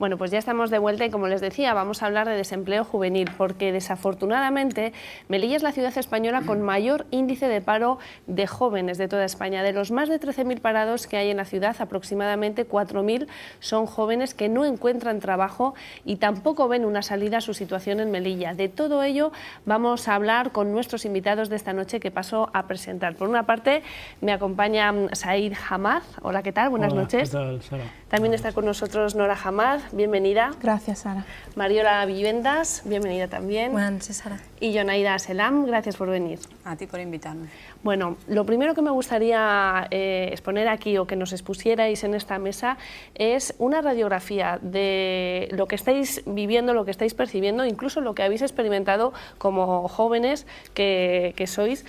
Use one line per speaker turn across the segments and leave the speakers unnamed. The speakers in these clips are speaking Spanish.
Bueno, pues ya estamos de vuelta y como les decía, vamos a hablar de desempleo juvenil, porque desafortunadamente Melilla es la ciudad española con mayor índice de paro de jóvenes de toda España. De los más de 13.000 parados que hay en la ciudad, aproximadamente 4.000 son jóvenes que no encuentran trabajo y tampoco ven una salida a su situación en Melilla. De todo ello vamos a hablar con nuestros invitados de esta noche que paso a presentar. Por una parte me acompaña Said Hamad. Hola, ¿qué tal? Buenas noches.
¿Qué tal, Sara?
También está con nosotros Nora Hamad, bienvenida.
Gracias, Sara.
Mariola Vivendas, bienvenida también.
Buenas noches, Sara.
Y Yonaida Selam, gracias por venir.
A ti por invitarme.
Bueno, lo primero que me gustaría exponer aquí o que nos expusierais en esta mesa es una radiografía de lo que estáis viviendo, lo que estáis percibiendo, incluso lo que habéis experimentado como jóvenes que sois,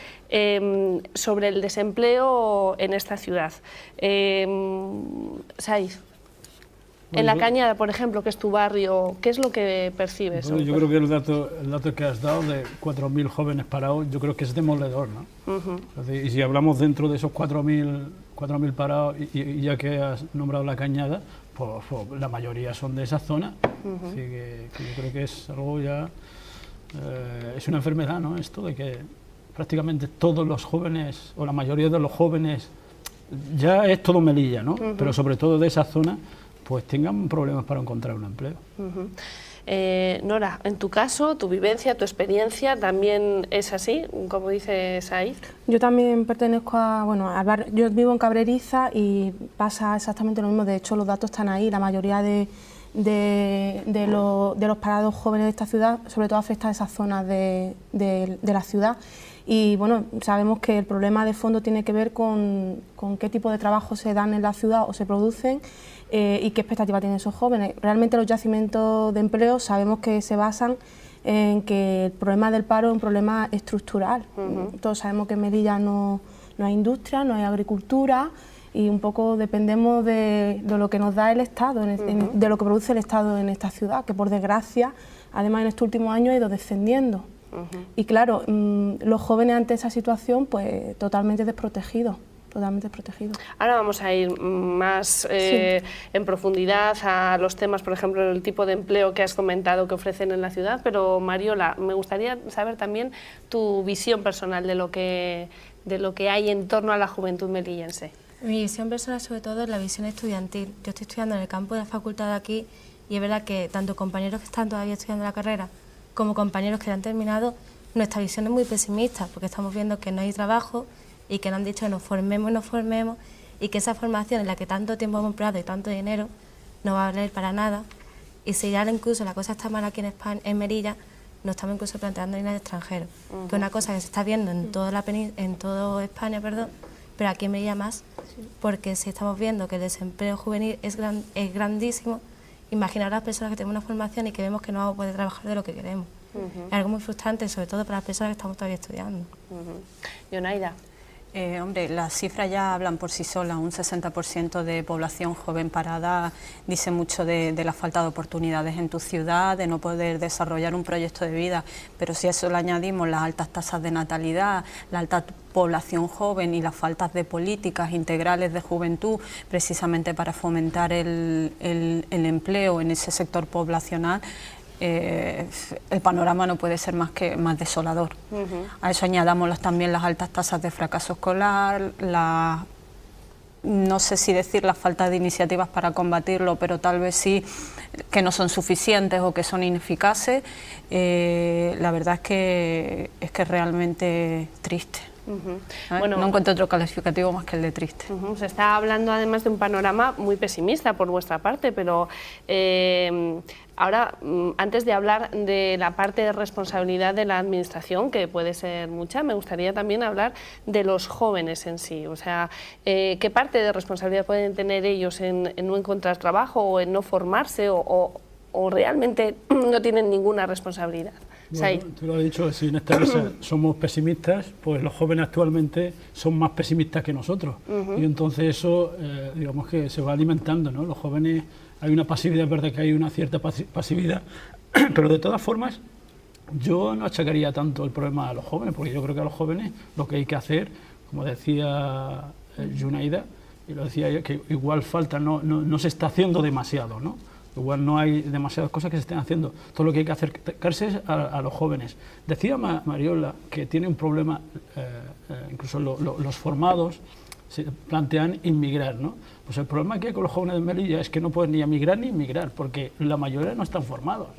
sobre el desempleo en esta ciudad. Said, en La Cañada, por ejemplo, que es tu barrio, ¿qué es lo que percibes?
Bueno, yo creo que el dato que has dado de 4.000 jóvenes parados, yo creo que es demoledor, ¿no? Y si hablamos dentro de esos 4.000 parados, y ya que has nombrado La Cañada, pues la mayoría son de esa zona. Así que yo creo que es algo ya... es una enfermedad, ¿no? Esto de que prácticamente todos los jóvenes, o la mayoría de los jóvenes, ya es todo Melilla, ¿no? Pero sobre todo de esa zona, pues tengan problemas para encontrar un empleo.
Nora, en tu caso, tu vivencia, tu experiencia, ¿también es así, como dice Said?
Yo también pertenezco a, yo vivo en Cabreriza y pasa exactamente lo mismo. De hecho, los datos están ahí. La mayoría de los parados jóvenes de esta ciudad, sobre todo afecta a esas zonas de la ciudad. Y bueno, sabemos que el problema de fondo tiene que ver con qué tipo de trabajo se dan en la ciudad o se producen y qué expectativa tienen esos jóvenes. Realmente los yacimientos de empleo sabemos que se basan en que el problema del paro es un problema estructural. Todos sabemos que en Melilla no hay industria, no hay agricultura y un poco dependemos de lo que nos da el Estado, de lo que produce el Estado en esta ciudad, que por desgracia, además en estos últimos años ha ido descendiendo. Y claro, los jóvenes ante esa situación, pues totalmente desprotegidos.
Ahora vamos a ir más en profundidad a los temas, por ejemplo, el tipo de empleo que has comentado que ofrecen en la ciudad, pero Mariola, me gustaría saber también tu visión personal de lo que hay en torno a la juventud melillense.
Mi visión personal sobre todo es la visión estudiantil. Yo estoy estudiando en el campo de la facultad de aquí y es verdad que tanto compañeros que están todavía estudiando la carrera como compañeros que la han terminado, nuestra visión es muy pesimista porque estamos viendo que no hay trabajo y que nos han dicho que nos formemos y que esa formación en la que tanto tiempo hemos empleado y tanto dinero no va a valer para nada y si ya incluso la cosa está mal aquí en España, en Melilla, nos estamos incluso planteando ir al extranjero, que es una cosa que se está viendo en toda España, pero aquí en Melilla más, porque si estamos viendo que el desempleo juvenil es grandísimo, imaginar a las personas que tenemos una formación y que vemos que no vamos a poder trabajar de lo que queremos. Es algo muy frustrante, sobre todo para las personas que estamos todavía estudiando.
Yonaida.
Hombre, las cifras ya hablan por sí solas. Un 60% de población joven parada dice mucho de la falta de oportunidades en tu ciudad, de no poder desarrollar un proyecto de vida. Pero si a eso le añadimos las altas tasas de natalidad, la alta población joven y las faltas de políticas integrales de juventud, precisamente para fomentar el empleo en ese sector poblacional, el panorama no puede ser más desolador. A eso añadamos también las altas tasas de fracaso escolar, no sé si decir la falta de iniciativas para combatirlo, pero tal vez sí que no son suficientes o que son ineficaces. La verdad es que es realmente triste. Bueno, no encuentro otro calificativo más que el de triste.
Se está hablando además de un panorama muy pesimista por vuestra parte, pero ahora, antes de hablar de la parte de responsabilidad de la administración, que puede ser mucha, me gustaría también hablar de los jóvenes en sí. O sea, ¿qué parte de responsabilidad pueden tener ellos en no encontrar trabajo o en no formarse o realmente no tienen ninguna responsabilidad?
Bueno, tú lo has dicho, si en esta mesa somos pesimistas, pues los jóvenes actualmente son más pesimistas que nosotros. Y entonces eso, digamos que se va alimentando, ¿no? Los jóvenes, hay una pasividad, es verdad que hay una cierta pasividad, pero de todas formas, yo no achacaría tanto el problema a los jóvenes, porque yo creo que a los jóvenes lo que hay que hacer, como decía Yonaida, y lo decía yo, que igual falta, no se está haciendo demasiado, ¿no? Igual no hay demasiadas cosas que se estén haciendo. Todo lo que hay que acercarse es a los jóvenes. Decía Mariola que tiene un problema, incluso los formados se plantean inmigrar, ¿no? Pues el problema que hay con los jóvenes de Melilla es que no pueden ni emigrar ni inmigrar, porque la mayoría no están formados.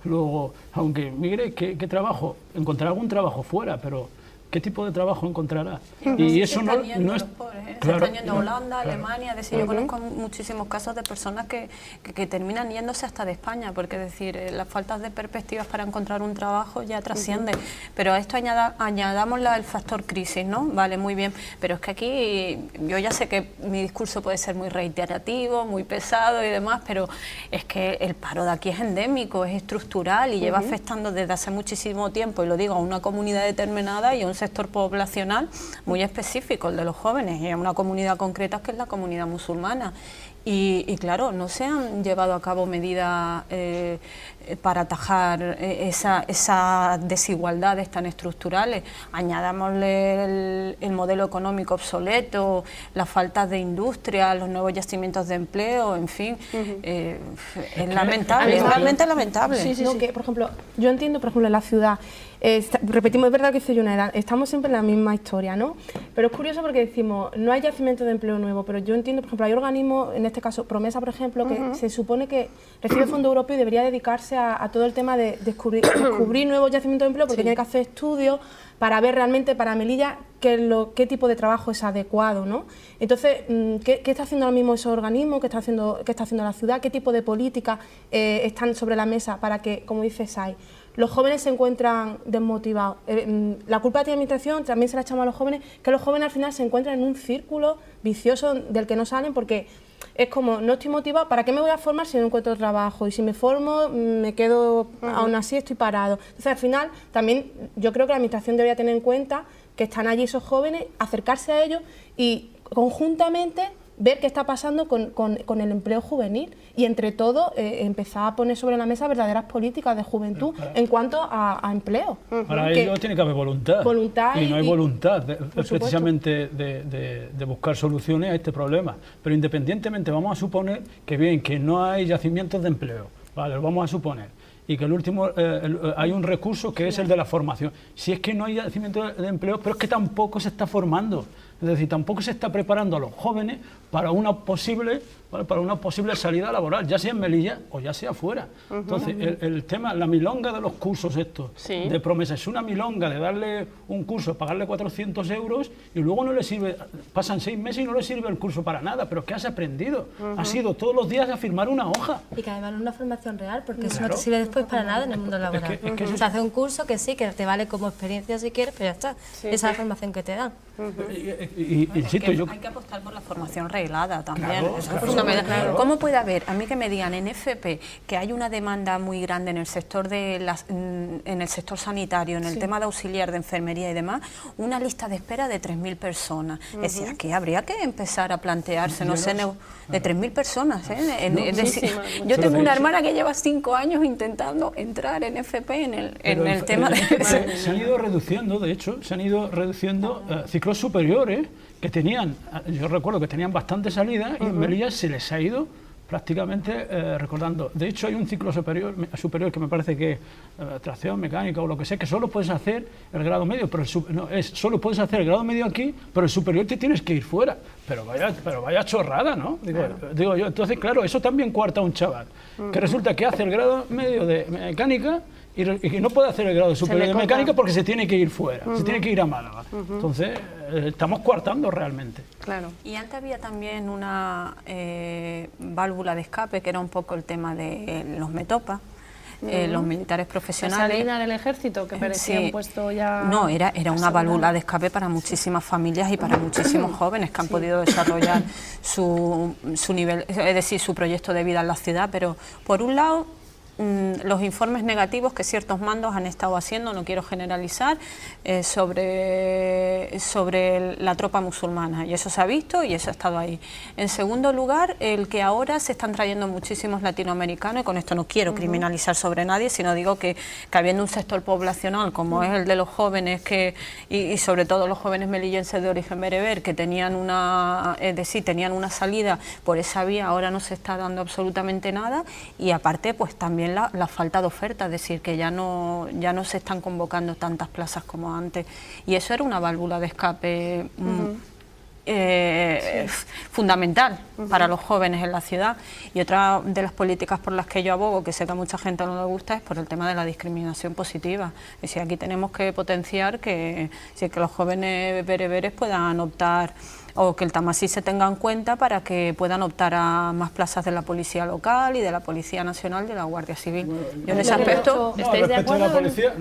Luego, aunque migre, ¿qué trabajo? Encontrará algún trabajo fuera, pero ¿qué tipo de trabajo encontrará?
Y eso no es... Pobres,
claro,
se están yendo a Holanda,
claro.
Alemania, es decir, yo conozco muchísimos casos de personas que terminan yéndose hasta de España, porque es decir, las faltas de perspectivas para encontrar un trabajo ya trasciende. Pero a esto añadamos el factor crisis, ¿no? Vale, muy bien, pero es que aquí, yo ya sé que mi discurso puede ser muy reiterativo, muy pesado y demás, pero es que el paro de aquí es endémico, es estructural y lleva afectando desde hace muchísimo tiempo, y lo digo, a una comunidad determinada y a un sector poblacional muy específico, el de los jóvenes, y a una comunidad concreta que es la comunidad musulmana. Y claro, no se han llevado a cabo medidas para atajar esas desigualdades tan estructurales. Añadámosle el modelo económico obsoleto, la falta de industria, los nuevos yacimientos de empleo, en fin, es lamentable, es realmente lamentable.
Sí, sí, no, sí. Que, por ejemplo, yo entiendo, por ejemplo, en la ciudad, repetimos, es verdad que soy una edad, estamos siempre en la misma historia, ¿no? Pero es curioso porque decimos, no hay yacimientos de empleo nuevo, pero yo entiendo, por ejemplo, hay organismos, en este caso Promesa, por ejemplo, que se supone que recibe fondo europeo y debería dedicarse a todo el tema de descubrir nuevos yacimientos de empleo, porque tiene que hacer estudios para ver realmente para Melilla qué tipo de trabajo es adecuado, ¿no? Entonces, ¿qué está haciendo ahora mismo esos organismos? ¿Qué está haciendo la ciudad? ¿Qué tipo de políticas están sobre la mesa para que, como dice Sai, los jóvenes se encuentran desmotivados? La culpa de la administración también se la echamos a los jóvenes, que los jóvenes al final se encuentran en un círculo vicioso del que no salen, porque es como, no estoy motivado, ¿para qué me voy a formar si no encuentro trabajo? Y si me formo, me quedo, aún así estoy parado. Entonces, al final, también yo creo que la administración debería tener en cuenta que están allí esos jóvenes, acercarse a ellos y conjuntamente ver qué está pasando con el empleo juvenil y entre todo empezar a poner sobre la mesa verdaderas políticas de juventud en cuanto a empleo.
Para ello tiene que haber voluntad y no hay voluntad precisamente de buscar soluciones a este problema. Pero independientemente, vamos a suponer que bien, que no hay yacimientos de empleo, vale, lo vamos a suponer, y que el último hay un recurso que es el de la formación. Si es que no hay yacimiento de empleo, pero es que tampoco se está formando, es decir, tampoco se está preparando a los jóvenes para una posible salida laboral, ya sea en Melilla o ya sea fuera. Entonces, el tema, la milonga de los cursos estos, de Promesa, es una milonga de darle un curso, pagarle 400 euros y luego no le sirve, pasan 6 meses y no le sirve el curso para nada, pero ¿qué has aprendido? Has ido todos los días a firmar una hoja.
Y que además no es una formación real, porque eso no te sirve después para nada en el mundo laboral. Se hace un curso que sí, que te vale como experiencia si quieres, pero ya está. Esa es la formación que te dan.
Insisto,
hay que apostar por la formación reglada también.
Claro,
Eso es fundamental. Claro. ¿Cómo puede haber, a mí que me digan en FP que hay una demanda muy grande en el sector en el sector sanitario, en el tema de auxiliar, de enfermería y demás, una lista de espera de 3.000 personas? Es decir, aquí habría que empezar a plantearse, no sé, de 3.000 personas. Es decir, yo tengo una hermana que lleva 5 años intentando entrar en FP en el tema de...
Se han ido reduciendo, de hecho, ciclos superiores que tenían, yo recuerdo que tenían bastante salida y en Melilla se les ha ido prácticamente recordando. De hecho, hay un ciclo superior que me parece que tracción mecánica o lo que sea, que solo puedes hacer el grado medio, pero solo puedes hacer el grado medio aquí, pero el superior te tienes que ir fuera. Pero vaya chorrada, ¿no? Digo yo, entonces, claro, eso también coarta a un chaval, que resulta que hace el grado medio de mecánica y no puede hacer el grado superior de mecánica porque se tiene que ir fuera, se tiene que ir a Málaga. Entonces, estamos coartando realmente.
Claro.
Y antes había también una válvula de escape, que era un poco el tema de los metopas, los militares profesionales.
¿La salida del ejército, que parecían puesto ya...?
No, era una válvula de escape para muchísimas familias y para muchísimos jóvenes que han podido desarrollar su nivel, es decir, su proyecto de vida en la ciudad, pero por un lado los informes negativos que ciertos mandos han estado haciendo, no quiero generalizar, sobre la tropa musulmana, y eso se ha visto y eso ha estado ahí. En segundo lugar, el que ahora se están trayendo muchísimos latinoamericanos, y con esto no quiero criminalizar sobre nadie, sino digo que habiendo un sector poblacional como es el de los jóvenes, y sobre todo los jóvenes melillenses de origen bereber, que tenían tenían una salida por esa vía, ahora no se está dando absolutamente nada, y aparte pues también la falta de oferta, es decir, que ya no se están convocando tantas plazas como antes, y eso era una válvula de escape fundamental para los jóvenes en la ciudad. Y otra de las políticas por las que yo abogo, que sé que a mucha gente no le gusta, es por el tema de la discriminación positiva. Es decir, aquí tenemos que potenciar que los jóvenes bereberes puedan optar, o que el tamasí se tenga en cuenta para que puedan optar a más plazas de la Policía Local y de la Policía Nacional y de la Guardia Civil.
Bueno,
yo en ese aspecto...
respecto a la policía,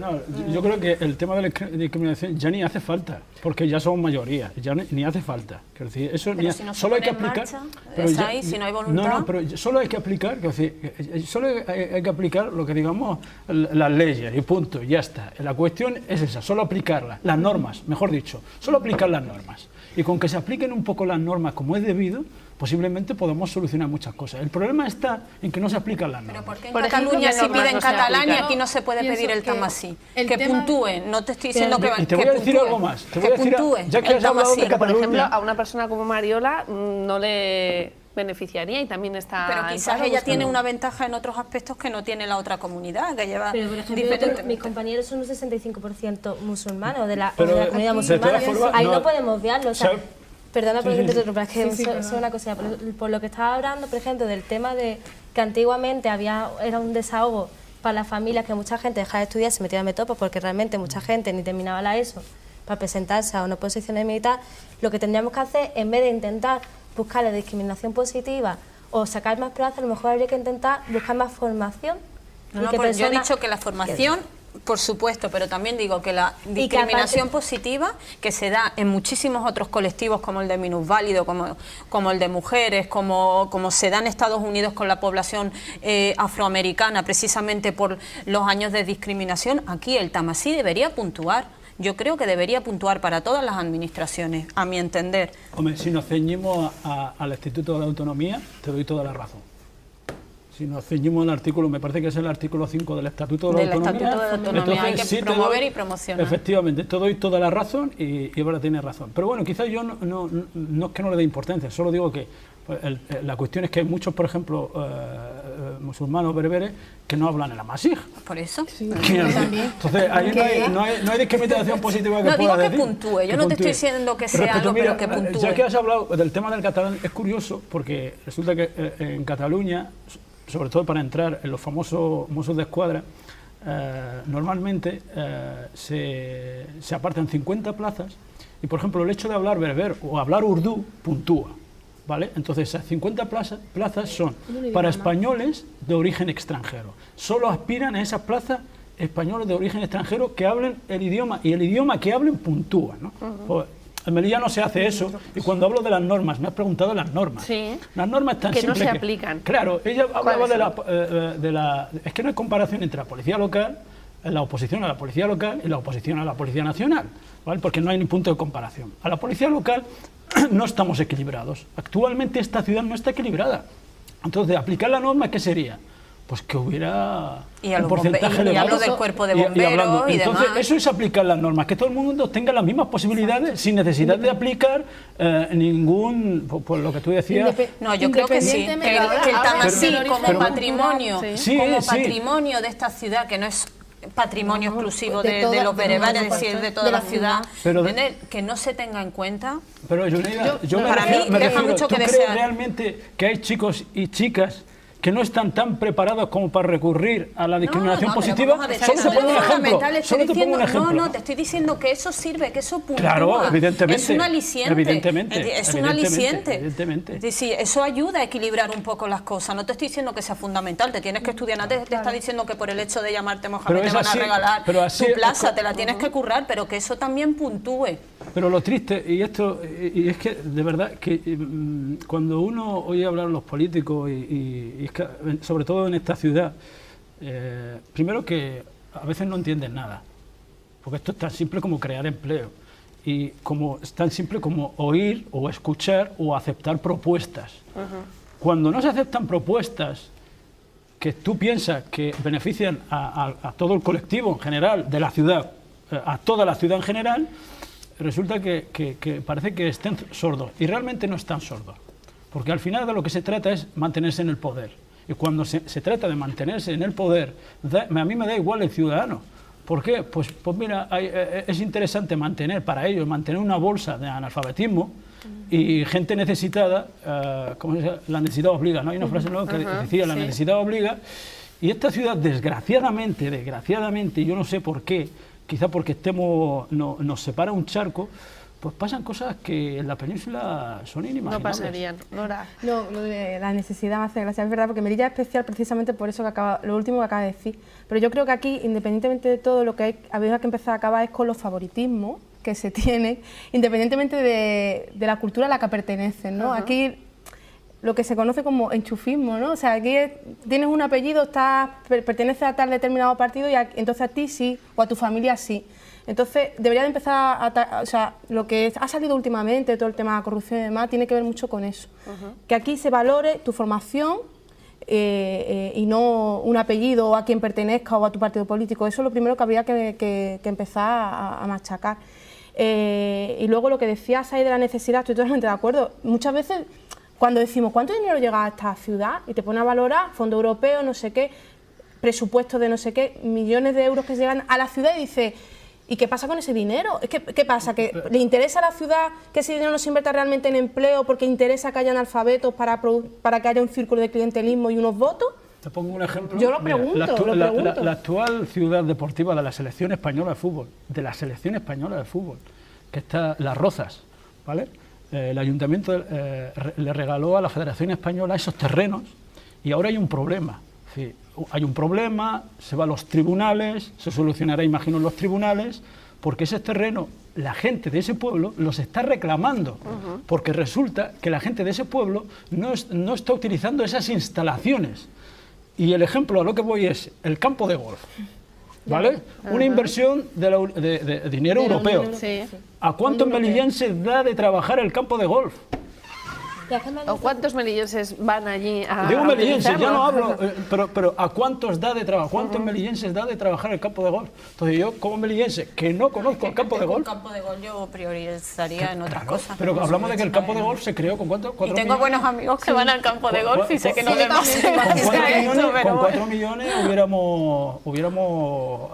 yo creo que el tema de la discriminación ya ni hace falta, porque ya somos mayoría, ya ni hace falta. Quiero decir, eso
pero si no
solo hay que
pone en
aplicar.
marcha,
Pero
está ahí, si no hay voluntad...
No, pero solo hay que aplicar, quiero decir, solo hay que aplicar lo que digamos las leyes y punto, y ya está. La cuestión es esa, solo aplicarlas, las normas, mejor dicho, solo aplicar las normas. Y con que se apliquen un poco las normas como es debido, posiblemente podamos solucionar muchas cosas. El problema está en que no se aplican las normas.
Pero ¿por qué en Cataluña sí piden catalán y aquí no se puede pedir el tamasí? Que puntúe, no te estoy diciendo que...
Y te voy a decir algo más. Te voy a decir, ya que has hablado de Cataluña...
Por ejemplo, a una persona como Mariola no le beneficiaría y también está...
Pero quizás ella tiene una ventaja en otros aspectos que no tiene la otra comunidad, que lleva...
Pero, por ejemplo, mis compañeros son un 65% musulmanos, de la comunidad musulmana. Ahí no podemos obviarlo, o sea, perdona por interrumpir, es que es una cosa, por lo que estaba hablando, por ejemplo, del tema de que antiguamente era un desahogo para las familias, que mucha gente dejaba de estudiar, se metía a Metopa, porque realmente mucha gente ni terminaba la ESO para presentarse a una posición militar. Lo que tendríamos que hacer, en vez de intentar buscar la discriminación positiva o sacar más plazas, a lo mejor habría que intentar buscar más formación.
Pues yo he dicho que la formación... Por supuesto, pero también digo que la discriminación positiva que se da en muchísimos otros colectivos, como el de minusválido, como el de mujeres, como se da en Estados Unidos con la población afroamericana, precisamente por los años de discriminación, aquí el tamasí debería puntuar. Yo creo que debería puntuar para todas las administraciones, a mi entender.
Hombre, si nos ceñimos al Instituto de la Autonomía, te doy toda la razón. Si nos ceñimos al artículo, me parece que es el artículo 5 del Estatuto de la Autonomía.
Entonces, hay que promover y promocionar.
Efectivamente, te doy toda la razón y ahora tienes razón. Pero bueno, quizás yo no es que no le dé importancia, solo digo que pues, la cuestión es que hay muchos, por ejemplo, musulmanes bereberes que no hablan el amasij.
Por eso.
Sí,
entonces, ahí no hay discriminación positiva que pueda decir.
No, digo que puntúe, yo no te estoy diciendo que sea algo, pero que puntúe.
Ya que has hablado del tema del catalán, es curioso porque resulta que en Cataluña, sobre todo para entrar en los famosos Mossos de Escuadra, normalmente se apartan 50 plazas y, por ejemplo, el hecho de hablar bereber o hablar urdú puntúa, ¿vale? Entonces, esas 50 plazas son para españoles de origen extranjero. Solo aspiran a esas plazas españoles de origen extranjero que hablen el idioma, y el idioma que hablen puntúa, ¿no? Pues, en Melilla no se hace eso, y cuando hablo de las normas, me has preguntado las normas.
Sí.
Las normas están
que no se aplican.
Claro, ella hablaba de la... Es que no hay comparación entre la policía local, la oposición a la policía local y la oposición a la policía nacional, ¿vale? Porque no hay ni punto de comparación. A la policía local no estamos equilibrados. Actualmente esta ciudad no está equilibrada. Entonces, aplicar la norma, ¿qué sería? Pues que hubiera un porcentaje elevado.
Y hablo del cuerpo de bomberos y
entonces,
demás.
eso es aplicar las normas, que todo el mundo tenga las mismas posibilidades sin necesidad de aplicar ningún, por lo que tú decías.
No, yo creo que sí, que el tamasí como patrimonio, patrimonio de esta ciudad, que no es patrimonio exclusivo de los bereberes, es decir, de toda la ciudad, que no se tenga en cuenta.
Pero yo
para mí deja mucho que desear.
¿Crees realmente que hay chicos y chicas que no están tan preparados como para recurrir a la discriminación positiva? Solo te pongo un ejemplo.
No, te estoy diciendo que eso sirve, que eso puntúa.
Claro, evidentemente.
Es un aliciente. Es un aliciente.
Evidentemente.
Es decir, eso ayuda a equilibrar un poco las cosas. No te estoy diciendo que sea fundamental, te tienes que estudiar. Nadie te está diciendo que por el hecho de llamarte Mohamed te van a regalar tu plaza, te la tienes que currar, pero que eso también puntúe.
Pero lo triste, y es que de verdad que cuando uno oye hablar a los políticos y es que, sobre todo en esta ciudad, Primero que a veces no entienden nada, porque esto es tan simple como crear empleo y es tan simple como oír o escuchar o aceptar propuestas. Cuando no se aceptan propuestas que tú piensas que benefician a todo el colectivo en general de la ciudad, a toda la ciudad en general, resulta que parece que estén sordos, y realmente no están sordos, porque al final de lo que se trata es mantenerse en el poder, y cuando se trata de mantenerse en el poder, a mí me da igual el ciudadano. ¿Por qué? Pues mira, es interesante mantener una bolsa de analfabetismo y gente necesitada, la necesidad obliga, ¿no? Hay una frase nueva que decía, la necesidad obliga, y esta ciudad desgraciadamente, y yo no sé por qué, quizá porque nos separa un charco, pues pasan cosas que en la península son inimaginables.
No pasarían, Nora.
No, lo de la necesidad me hace gracia, es verdad, porque Melilla es especial precisamente por eso lo último que acaba de decir. Pero yo creo que aquí, independientemente de todo, lo que habría que empezar a acabar es con los favoritismos que se tienen, independientemente de la cultura a la que pertenecen, ¿no? Aquí lo que se conoce como enchufismo, ¿no? O sea, aquí tienes un apellido, perteneces a tal determinado partido y entonces a ti sí, o a tu familia sí. Entonces, debería de empezar o sea, lo que ha salido últimamente, todo el tema de la corrupción y demás, tiene que ver mucho con eso. Que aquí se valore tu formación y no un apellido o a quien pertenezca o a tu partido político. Eso es lo primero que habría que empezar a machacar. Y luego lo que decías ahí de la necesidad, estoy totalmente de acuerdo. Muchas veces, cuando decimos cuánto dinero llega a esta ciudad y te pone a valorar, fondo europeo, no sé qué, presupuestos de no sé qué, millones de euros que llegan a la ciudad y dices, ¿y qué pasa con ese dinero? ¿Qué pasa? ¿Que le interesa a la ciudad que ese dinero no se invierta realmente en empleo porque interesa que haya analfabetos para que haya un círculo de clientelismo y unos votos?
Te pongo un ejemplo.
Yo lo pregunto.
La actual ciudad deportiva de la selección española de fútbol, que está Las Rozas, ¿vale? El ayuntamiento le regaló a la Federación Española esos terrenos y ahora hay un problema. Sí, hay un problema, se va a los tribunales, se solucionará, imagino, en los tribunales, porque ese terreno, la gente de ese pueblo los está reclamando, porque resulta que la gente de ese pueblo no está utilizando esas instalaciones. Y el ejemplo a lo que voy es el campo de golf, ¿vale? Una inversión de dinero europeo.
Sí.
¿A cuántos melillenses da de trabajar el campo de golf?
¿O cuántos melillenses van allí a
Digo melillenses, ya no hablo, pero ¿a cuántos da de trabajar? ¿Cuántos melillenses da de trabajar el campo de golf? Entonces yo, como melillense, que no conozco el campo de golf...
El campo de golf yo priorizaría en otras cosas.
Pero hablamos de que el campo de golf se creó con ¿cuántos?
Y tengo buenos amigos que van al campo de golf y sé que no les va a ser
con 4 millones hubiéramos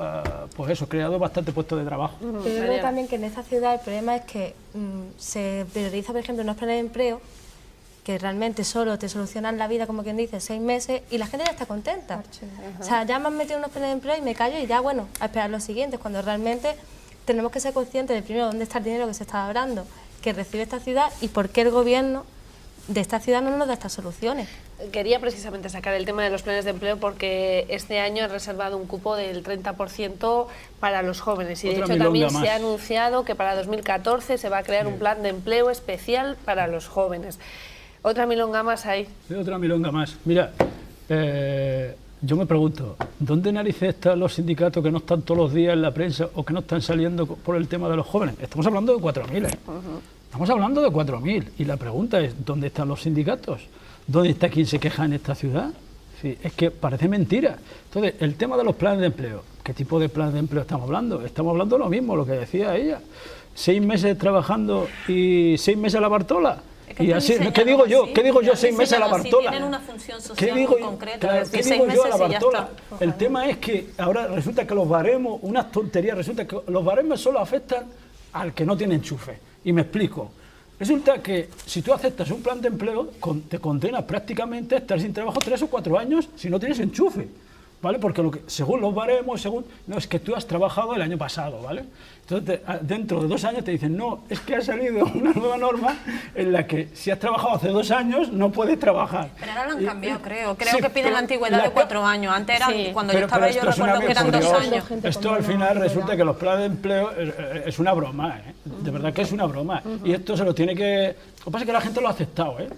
pues eso, creado bastante puestos de trabajo.
Pero creo también que en esta ciudad el problema es que se prioriza, por ejemplo, unos planes de empleo que realmente solo te solucionan la vida, como quien dice, 6 meses y la gente ya está contenta. O sea, ya me han metido unos planes de empleo y me callo y ya, bueno, a esperar los siguientes, cuando realmente tenemos que ser conscientes de primero dónde está el dinero que se está hablando, que recibe esta ciudad y por qué el gobierno de esta ciudad no nos da estas soluciones.
Quería precisamente sacar el tema de los planes de empleo porque este año han reservado un cupo del 30% para los jóvenes y de hecho también se ha anunciado que para 2014 se va a crear un plan de empleo especial para los jóvenes. Otra milonga más hay.
Otra milonga más. Mira, yo me pregunto, ¿dónde narices están los sindicatos que no están todos los días en la prensa o que no están saliendo por el tema de los jóvenes? Estamos hablando de 4.000, ¿eh? Estamos hablando de 4.000 y la pregunta es, ¿dónde están los sindicatos? ¿Dónde está quien se queja en esta ciudad? Sí, es que parece mentira. Entonces, el tema de los planes de empleo, ¿qué tipo de planes de empleo estamos hablando? Estamos hablando de lo mismo, lo que decía ella. 6 meses trabajando y 6 meses a la Bartola. Y así, ¿qué digo yo? ¿Qué digo yo 6 meses a la Bartola?
Tienen una función social
muy
concreta.
Claro, ¿qué digo yo a la Bartola? El tema es que ahora resulta que los baremos, unas tonterías, resulta que los baremos solo afectan al que no tiene enchufe. Y me explico. Resulta que si tú aceptas un plan de empleo, te condenas prácticamente a estar sin trabajo 3 o 4 años si no tienes enchufe, ¿vale? Porque según los baremos, no, es que tú has trabajado el año pasado, ¿vale? Entonces, dentro de 2 años te dicen, no, es que ha salido una nueva norma en la que si has trabajado hace 2 años no puedes trabajar.
Pero ahora lo han cambiado, creo sí, que piden la antigüedad de 4 años. Antes era, cuando yo estaba, yo recuerdo que eran 2 años.
Esto al final resulta que los planes de empleo es una broma, ¿eh? De verdad que es una broma. Y esto se lo tiene que... Lo que pasa es que la gente lo ha aceptado, ¿eh?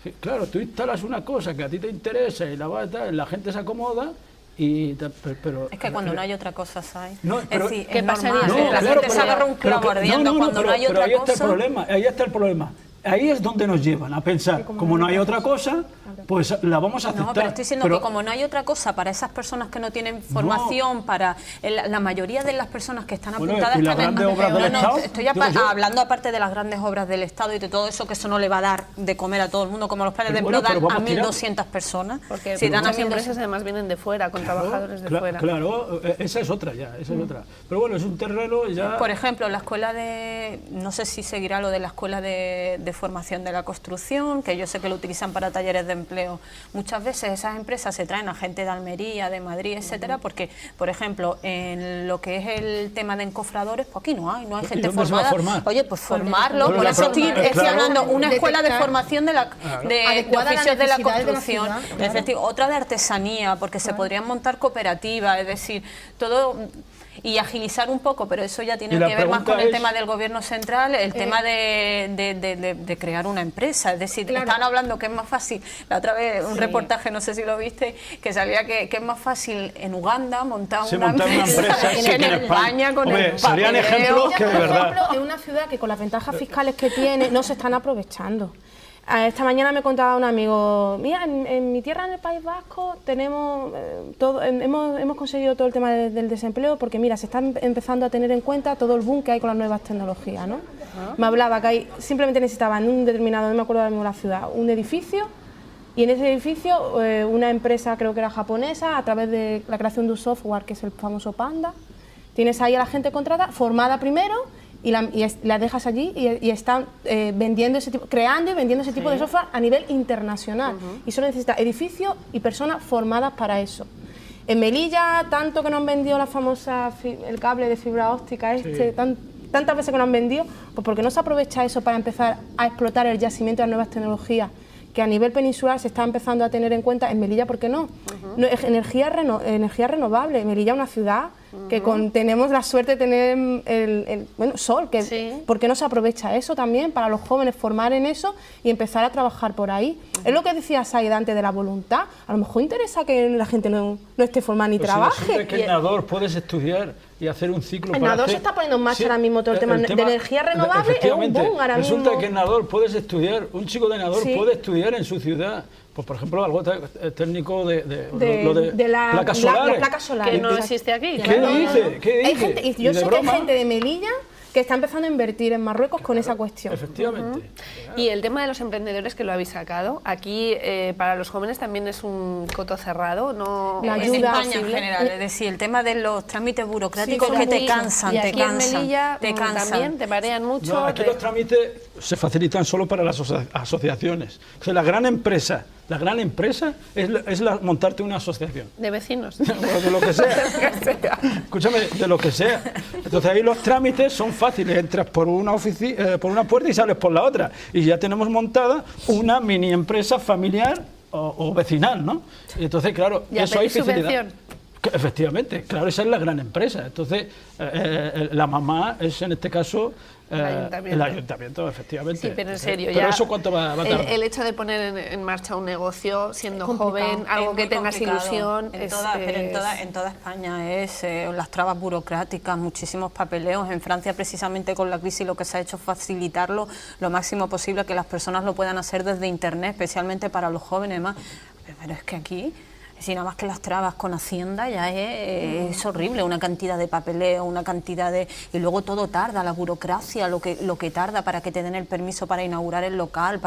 Sí, claro, tú instalas una cosa que a ti te interesa y la gente se acomoda Pero,
es que cuando no hay otra cosa, ¿sabes?
No, pero,
es decir,
¿qué
es
pasaría?
normal,
No,
la
claro,
gente se agarra un clavo ardiendo cuando no hay otra
ahí
cosa.
Está el problema, ahí está el problema. Ahí es donde nos llevan a pensar, como no hay otra cosa, pues la vamos a aceptar.
No, pero estoy diciendo que como no hay otra cosa para esas personas que no tienen formación, para la mayoría de las personas que están apuntadas...
¿y las grandes obras del Estado?
Estoy hablando aparte de las grandes obras del Estado y de todo eso, que eso no le va a dar de comer a todo el mundo, como los planes de empleo dan a 1.200 personas.
Porque si muchas empresas además vienen de fuera, con trabajadores de fuera.
Claro, esa es otra ya, esa es otra. Pero bueno, es un terreno ya...
Por ejemplo, la escuela de... No sé si seguirá lo de la escuela de formación de la construcción, que yo sé que lo utilizan para talleres de empleo. Muchas veces esas empresas se traen a gente de Almería, de Madrid, etcétera, porque, por ejemplo, en lo que es el tema de encofradores, pues aquí no hay gente formada. Oye, pues formarlo, por eso estoy hablando, una escuela de formación de oficios de la construcción, es decir, otra de artesanía, porque se podrían montar cooperativas, es decir, todo... Y agilizar un poco, pero eso ya tiene que ver más con el tema del gobierno central, el tema de crear una empresa. Es decir, están hablando que es más fácil, la otra vez un reportaje, no sé si lo viste, que salía que es más fácil en Uganda montar una empresa que en España con el
serían ejemplos que de verdad...
Por ejemplo, es una ciudad que con las ventajas fiscales que tiene no se están aprovechando. Esta mañana me contaba un amigo, mira, en mi tierra, en el País Vasco, tenemos hemos conseguido todo el tema del desempleo porque, mira, se está empezando a tener en cuenta todo el boom que hay con las nuevas tecnologías, ¿no? Me hablaba que simplemente necesitaban un determinado, no me acuerdo ahora mismo la ciudad, un edificio, y en ese edificio una empresa, creo que era japonesa, a través de la creación de un software que es el famoso Panda, tienes ahí a la gente contratada, formada primero, y la dejas allí y están vendiendo ese tipo, creando y vendiendo ese tipo de software a nivel internacional. Y solo necesita edificios y personas formadas para eso. En Melilla, tanto que nos han vendido la famosa, el cable de fibra óptica tantas veces que nos han vendido, pues porque no se aprovecha eso para empezar a explotar el yacimiento de las nuevas tecnologías que a nivel peninsular se está empezando a tener en cuenta. En Melilla, ¿por qué no? Energía renovable. En Melilla es una ciudad que tenemos la suerte de tener sol, ¿por qué no se aprovecha eso también para los jóvenes formar en eso y empezar a trabajar por ahí? Es lo que decía Saida antes de la voluntad. A lo mejor interesa que la gente no esté formada ni trabaje.
Resulta que en Nador puedes estudiar y hacer un ciclo.
En Nador se está poniendo en marcha ahora mismo todo el tema de energía renovable, es un boom ahora mismo.
Resulta que en Nador puedes estudiar, un chico de Nador puede estudiar en su ciudad. Pues por ejemplo, algo técnico de placas solares.
La placa solar.
Que no existe aquí.
¿Qué dice?
Hay gente, yo sé que hay gente de Melilla que está empezando a invertir en Marruecos con esa cuestión.
Efectivamente.
Y el tema de los emprendedores, que lo habéis sacado, aquí para los jóvenes también es un coto cerrado, ¿no?
La ayuda
en España en general, es decir, el tema de los trámites burocráticos que te cansan,
y aquí en Melilla también te marean mucho.
No, aquí los trámites se facilitan solo para las asociaciones. O sea, la gran empresa es montarte una asociación.
De vecinos.
De lo que sea. Escúchame, de lo que sea. Entonces ahí los trámites son fáciles. Entras por una puerta y sales por la otra. Y ya tenemos montada una mini empresa familiar o vecinal, ¿no? Y entonces, claro,
ya
eso hay
facilidad.
Efectivamente, claro, esa es la gran empresa. Entonces, la mamá es en este caso el ayuntamiento, efectivamente.
Sí, pero en serio,
pero eso ¿cuánto va a tardar?
El hecho de poner en marcha un negocio siendo joven, algo que tengas ilusión...
En toda España es las trabas burocráticas, muchísimos papeleos. En Francia, precisamente con la crisis, lo que se ha hecho es facilitarlo lo máximo posible, que las personas lo puedan hacer desde Internet, especialmente para los jóvenes más. Pero es que aquí... Si nada más que las trabas con Hacienda ya es horrible, una cantidad de papeleo, una cantidad de... Y luego todo tarda, la burocracia, lo que tarda para que te den el permiso para inaugurar el local,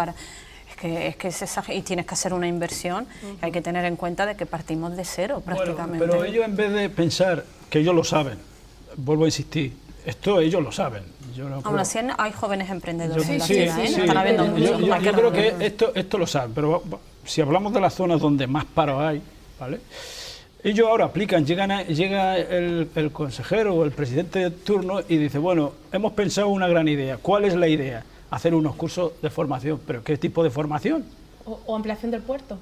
Es que es esa, y tienes que hacer una inversión, hay que tener en cuenta de que partimos de cero prácticamente.
Bueno, pero ellos, en vez de pensar que ellos lo saben, vuelvo a insistir, esto ellos lo saben.
Aún así hay jóvenes emprendedores en la ciudad,
sí.
Están habiendo muchos.
Yo creo que esto lo saben, pero si hablamos de las zonas donde más paro hay, ¿vale? Ellos ahora aplican, llega el consejero o el presidente de turno y dice, bueno, hemos pensado una gran idea. ¿Cuál es la idea? Hacer unos cursos de formación. ¿Pero qué tipo de formación?
O ampliación del puerto.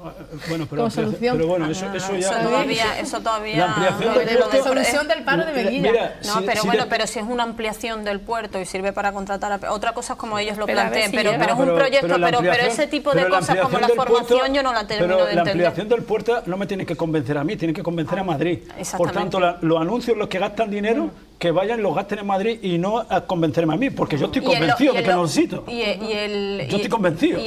Bueno, pero,
como solución.
Pero bueno, eso ya...
Eso todavía...
La ampliación del puerto...
Solución del paro de Melilla.
Mira,
pero si es una ampliación del puerto y sirve para contratar... Otra cosa es como ellos lo planteen, pero es un proyecto, pero ese tipo de cosas como la formación yo no la termino de entender.
La ampliación del puerto no me tiene que convencer a mí, tiene que convencer a Madrid. Por tanto, los anuncios, los que gastan dinero, que vayan, los gasten en Madrid y no a convencerme a mí, porque yo estoy convencido de que lo necesito. Yo estoy convencido.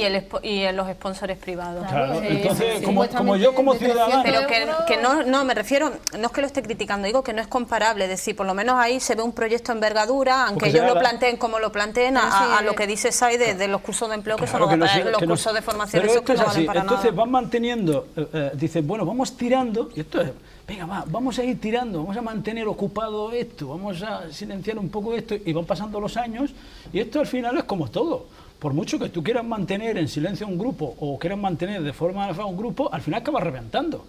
Y los sponsors privados.
Claro, entonces, como yo como ciudadano...
Pero que no, me refiero, no es que lo esté criticando, digo que no es comparable, es decir, por lo menos ahí se ve un proyecto envergadura, aunque ellos lo planteen como lo planteen, a lo que dice SAI de los cursos de empleo, que son los cursos de formación,
pero
esos
esto
que
es
no
así,
valen para nada.
entonces van manteniendo, dicen, bueno, vamos tirando, y esto es... Venga, vamos a ir tirando, vamos a mantener ocupado esto, vamos a silenciar un poco esto, y van pasando los años, y esto al final es como todo. Por mucho que tú quieras mantener en silencio un grupo, o quieras mantener de forma alfa un grupo, al final acabas reventando.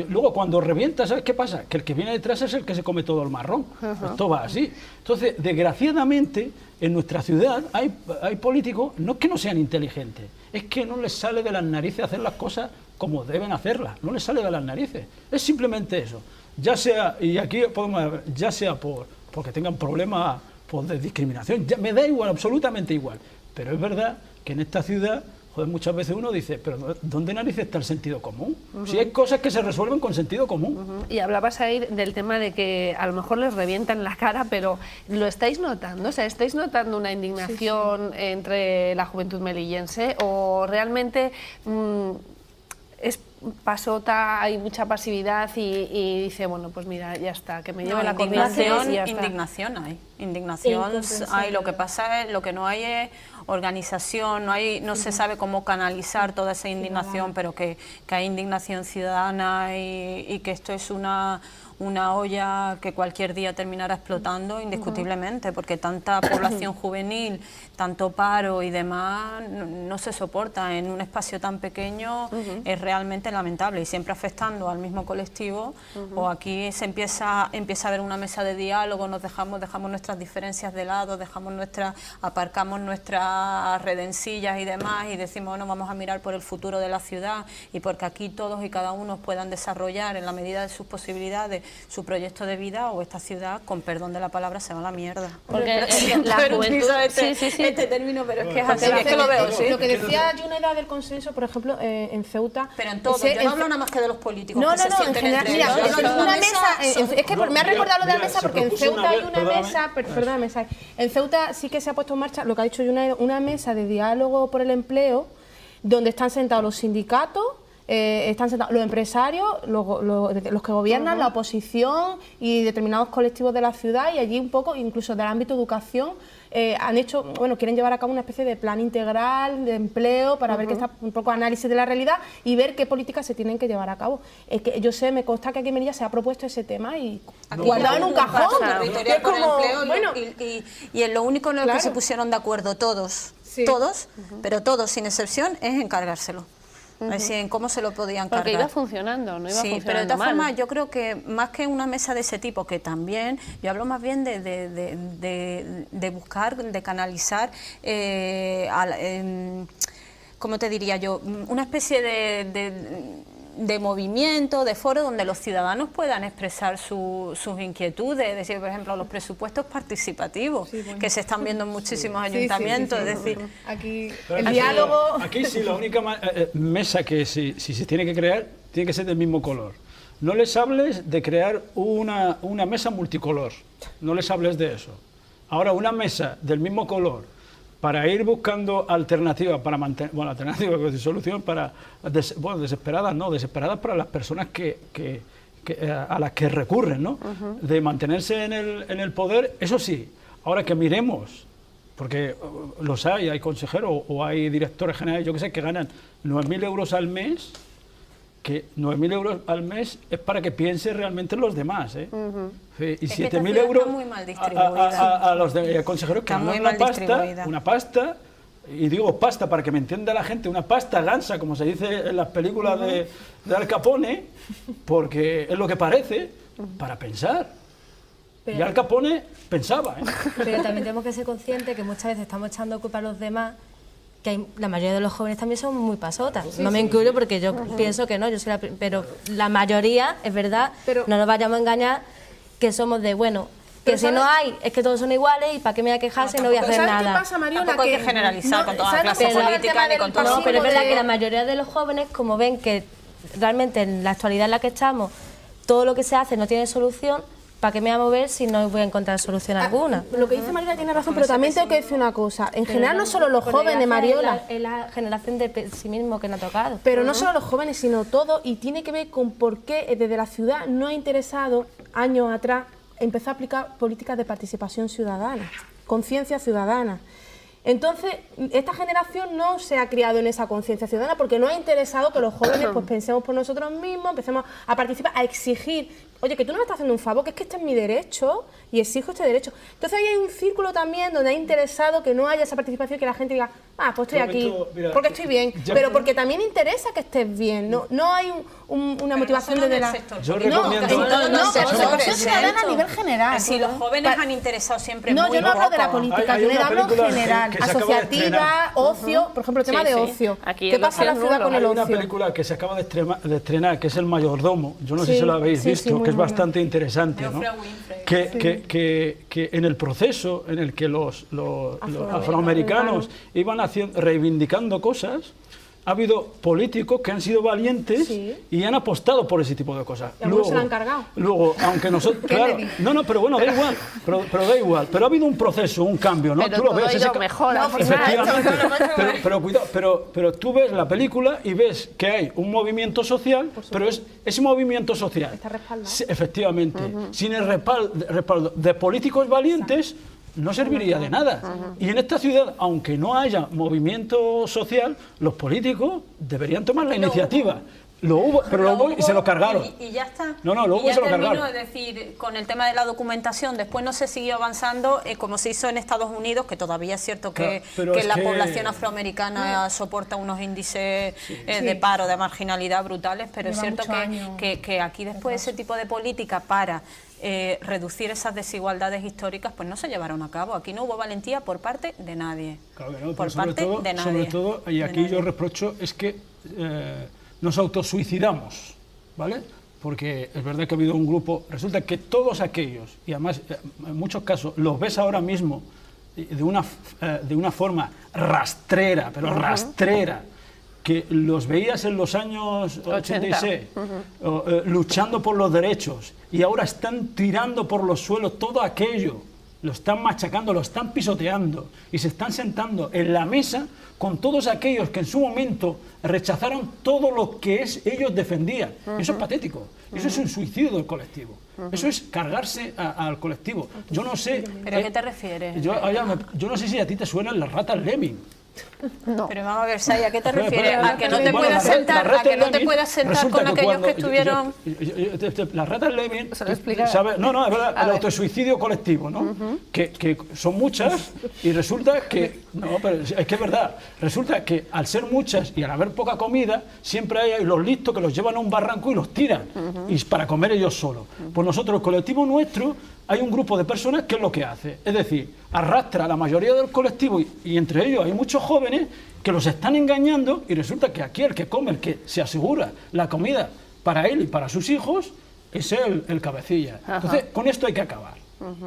Luego, cuando revienta, ¿sabes qué pasa? Que el que viene detrás es el que se come todo el marrón. Esto va así. Entonces, desgraciadamente, en nuestra ciudad hay políticos, no es que no sean inteligentes, es que no les sale de las narices hacer las cosas como deben hacerlas, no les sale de las narices. Es simplemente eso. Ya sea, y aquí podemos ver, ya sea porque tengan problemas de discriminación, ya, me da igual, absolutamente igual. Pero es verdad que en esta ciudad, joder, muchas veces uno dice, pero ¿dónde narices está el sentido común? Si hay cosas que se resuelven con sentido común.
Y hablabas ahí del tema de que a lo mejor les revientan la cara, pero ¿lo estáis notando? O sea, ¿estáis notando una indignación entre la juventud melillense o realmente es pasota, hay mucha pasividad y dice, bueno, pues mira, ya está, que me lleve la condenación y ya está?
Indignación hay, lo que pasa es, lo que no hay es organización, no se sabe cómo canalizar toda esa indignación, pero que hay indignación ciudadana y que esto es una olla que cualquier día terminará explotando indiscutiblemente, porque tanta población juvenil, tanto paro y demás no se soporta en un espacio tan pequeño. Es realmente lamentable y siempre afectando al mismo colectivo. O aquí se empieza a ver una mesa de diálogo, dejamos nuestras diferencias de lado, aparcamos nuestras redencillas y demás y decimos, bueno, vamos a mirar por el futuro de la ciudad y porque aquí todos y cada uno puedan desarrollar en la medida de sus posibilidades su proyecto de vida, o esta ciudad, con perdón de la palabra, se va a la mierda.
Porque la juventud...
Este término, pero es que es así,
es que lo veo, sí. Lo que decía Yuneda del consenso, por ejemplo, en Ceuta...
Pero en todo, yo no hablo nada más que de los políticos.
No, en general, mira, una mesa... Es que me ha recordado lo de la mesa, porque en Ceuta hay una mesa... Perdóname, en Ceuta sí que se ha puesto en marcha, lo que ha dicho Yuneda, una mesa de diálogo por el empleo, donde están sentados los sindicatos, están sentados los empresarios, los que gobiernan, la oposición y determinados colectivos de la ciudad, y allí un poco, incluso del ámbito de educación, quieren llevar a cabo una especie de plan integral de empleo para ver que está un poco análisis de la realidad y ver qué políticas se tienen que llevar a cabo. Es que yo sé, me consta que aquí en Melilla se ha propuesto ese tema y guardado en un cajón.
Es como, bueno, y en lo único en lo que se pusieron de acuerdo todos, pero todos sin excepción, es encargárselo. Es decir, en cómo se lo podían cargar.
Porque iba funcionando, no iba funcionando
pero de todas
mal.
formas yo creo que más que una mesa de ese tipo, que también, yo hablo más bien de buscar, de canalizar, ¿cómo te diría yo? Una especie de movimiento, de foro donde los ciudadanos puedan expresar sus inquietudes, es decir, por ejemplo, los presupuestos participativos, que se están viendo en muchísimos ayuntamientos, es decir...
Aquí el diálogo...
Aquí sí, la única mesa que si se tiene que crear, tiene que ser del mismo color. No les hables de crear una mesa multicolor, no les hables de eso. Ahora, una mesa del mismo color, para ir buscando alternativas para mantener, alternativas de solución para, desesperadas para las personas a las que recurren, ¿no? De mantenerse en el poder, eso sí. Ahora que miremos, porque los hay consejeros o hay directores generales, yo que sé, que ganan 9.000 euros al mes, que 9.000 euros al mes es para que piense realmente en los demás, ¿eh? Y 7.000 euros a los consejeros que ganan una pasta, y digo pasta para que me entienda la gente, una pasta gansa, como se dice en las películas de Al Capone, porque es lo que parece, para pensar. Y Al Capone pensaba, ¿eh?
Pero también tenemos que ser conscientes que muchas veces estamos echando culpa a los demás que la mayoría de los jóvenes también son muy pasotas. No me incluyo porque yo pienso que no, pero la mayoría, es verdad, no nos vayamos a engañar, que somos de, bueno, que si no hay, es que todos son iguales y para qué me voy a quejar si no voy a hacer nada.
¿Qué pasa, Mariola?
Tampoco hay que generalizar con toda la clase política ni con todo.
No, pero es verdad que la mayoría de los jóvenes, como ven que realmente en la actualidad en la que estamos, todo lo que se hace no tiene solución, ¿para qué me voy a mover si no voy a encontrar solución alguna?
Lo que dice Mariola tiene razón, pero también tengo que decir una cosa. En general no solo los jóvenes, Mariola.
Es la generación de pesimismo que nos ha tocado.
Pero no solo los jóvenes, sino todo, y tiene que ver con por qué desde la ciudad no ha interesado, años atrás, empezar a aplicar políticas de participación ciudadana, conciencia ciudadana. Entonces, esta generación no se ha criado en esa conciencia ciudadana porque no ha interesado que los jóvenes pues pensemos por nosotros mismos, empecemos a participar, a exigir. Oye, que tú no me estás haciendo un favor, que es que este es mi derecho y exijo este derecho. Entonces ahí hay un círculo también donde ha interesado que no haya esa participación, que la gente diga, pues estoy aquí, porque estoy bien, pero porque también interesa que estés bien, no hay una motivación desde la...
Yo recomiendo...
participación ciudadana a nivel general.
Si los jóvenes han interesado siempre muy poco.
No, yo no hablo de la política, yo le hablo en general,
que
asociativa, ocio, por ejemplo, el tema de ocio. ¿Qué pasa en la ciudad con el ocio?
Hay una película que se acaba de estrenar, que es El mayordomo, yo no sé si lo habéis visto, que es bastante interesante, ¿no? Que en el proceso en el que los afroamericanos iban reivindicando cosas, ha habido políticos que han sido valientes y han apostado por ese tipo de cosas.
Luego se la han cargado.
Luego, aunque nosotros... Claro, no, pero bueno, da igual. Pero da igual. Pero ha habido un proceso, un cambio, ¿no?
Pero
tú lo ves.
mejor,
efectivamente. Pero cuidado, pero tú ves la película y ves que hay un movimiento social, pero ese movimiento social...
Está respaldado.
Efectivamente. Sin el respaldo de políticos valientes... no serviría de nada. Y en esta ciudad, aunque no haya movimiento social, los políticos deberían tomar la iniciativa. Lo hubo, pero lo hubo y se lo cargaron.
Y ya está.
No, lo hubo y se lo cargaron.
Es decir, con el tema de la documentación, después no se siguió avanzando, como se hizo en Estados Unidos, que todavía es cierto que la población afroamericana soporta unos índices de paro, de marginalidad brutales, pero es cierto que aquí después ese tipo de política para reducir esas desigualdades históricas, pues no se llevaron a cabo. Aquí no hubo valentía por parte de nadie.
Claro que no,
por parte de nadie.
Sobre todo, y aquí yo reprocho, es que nos autosuicidamos, ¿vale? Porque es verdad que ha habido un grupo, resulta que todos aquellos, y además en muchos casos los ves ahora mismo de una forma rastrera, pero rastrera, que los veías en los años 86, luchando por los derechos, y ahora están tirando por los suelos todo aquello, lo están machacando, lo están pisoteando, y se están sentando en la mesa con todos aquellos que en su momento rechazaron todo lo que ellos defendían. Eso es patético, eso es un suicidio del colectivo, eso es cargarse al colectivo. Yo no sé...
¿Pero a qué te refieres?
Yo no sé si a ti te suenan las ratas Lemming.
No. Pero vamos a ver, Say, ¿a qué te refieres? ¿A que no te puedas sentar, con aquellos que estuvieron...?
Las ratas Lemming, ¿sabes? No, es verdad, el autosuicidio colectivo, ¿no? Que son muchas y resulta que... No, pero es que es verdad. Resulta que al ser muchas y al haber poca comida, siempre hay los listos que los llevan a un barranco y los tiran, y para comer ellos solos. Pues nosotros, el colectivo nuestro, hay un grupo de personas que es lo que hace, es decir, arrastra a la mayoría del colectivo y entre ellos hay muchos jóvenes que los están engañando, y resulta que aquí el que come, el que se asegura la comida para él y para sus hijos, es el cabecilla. Entonces, con esto hay que acabar.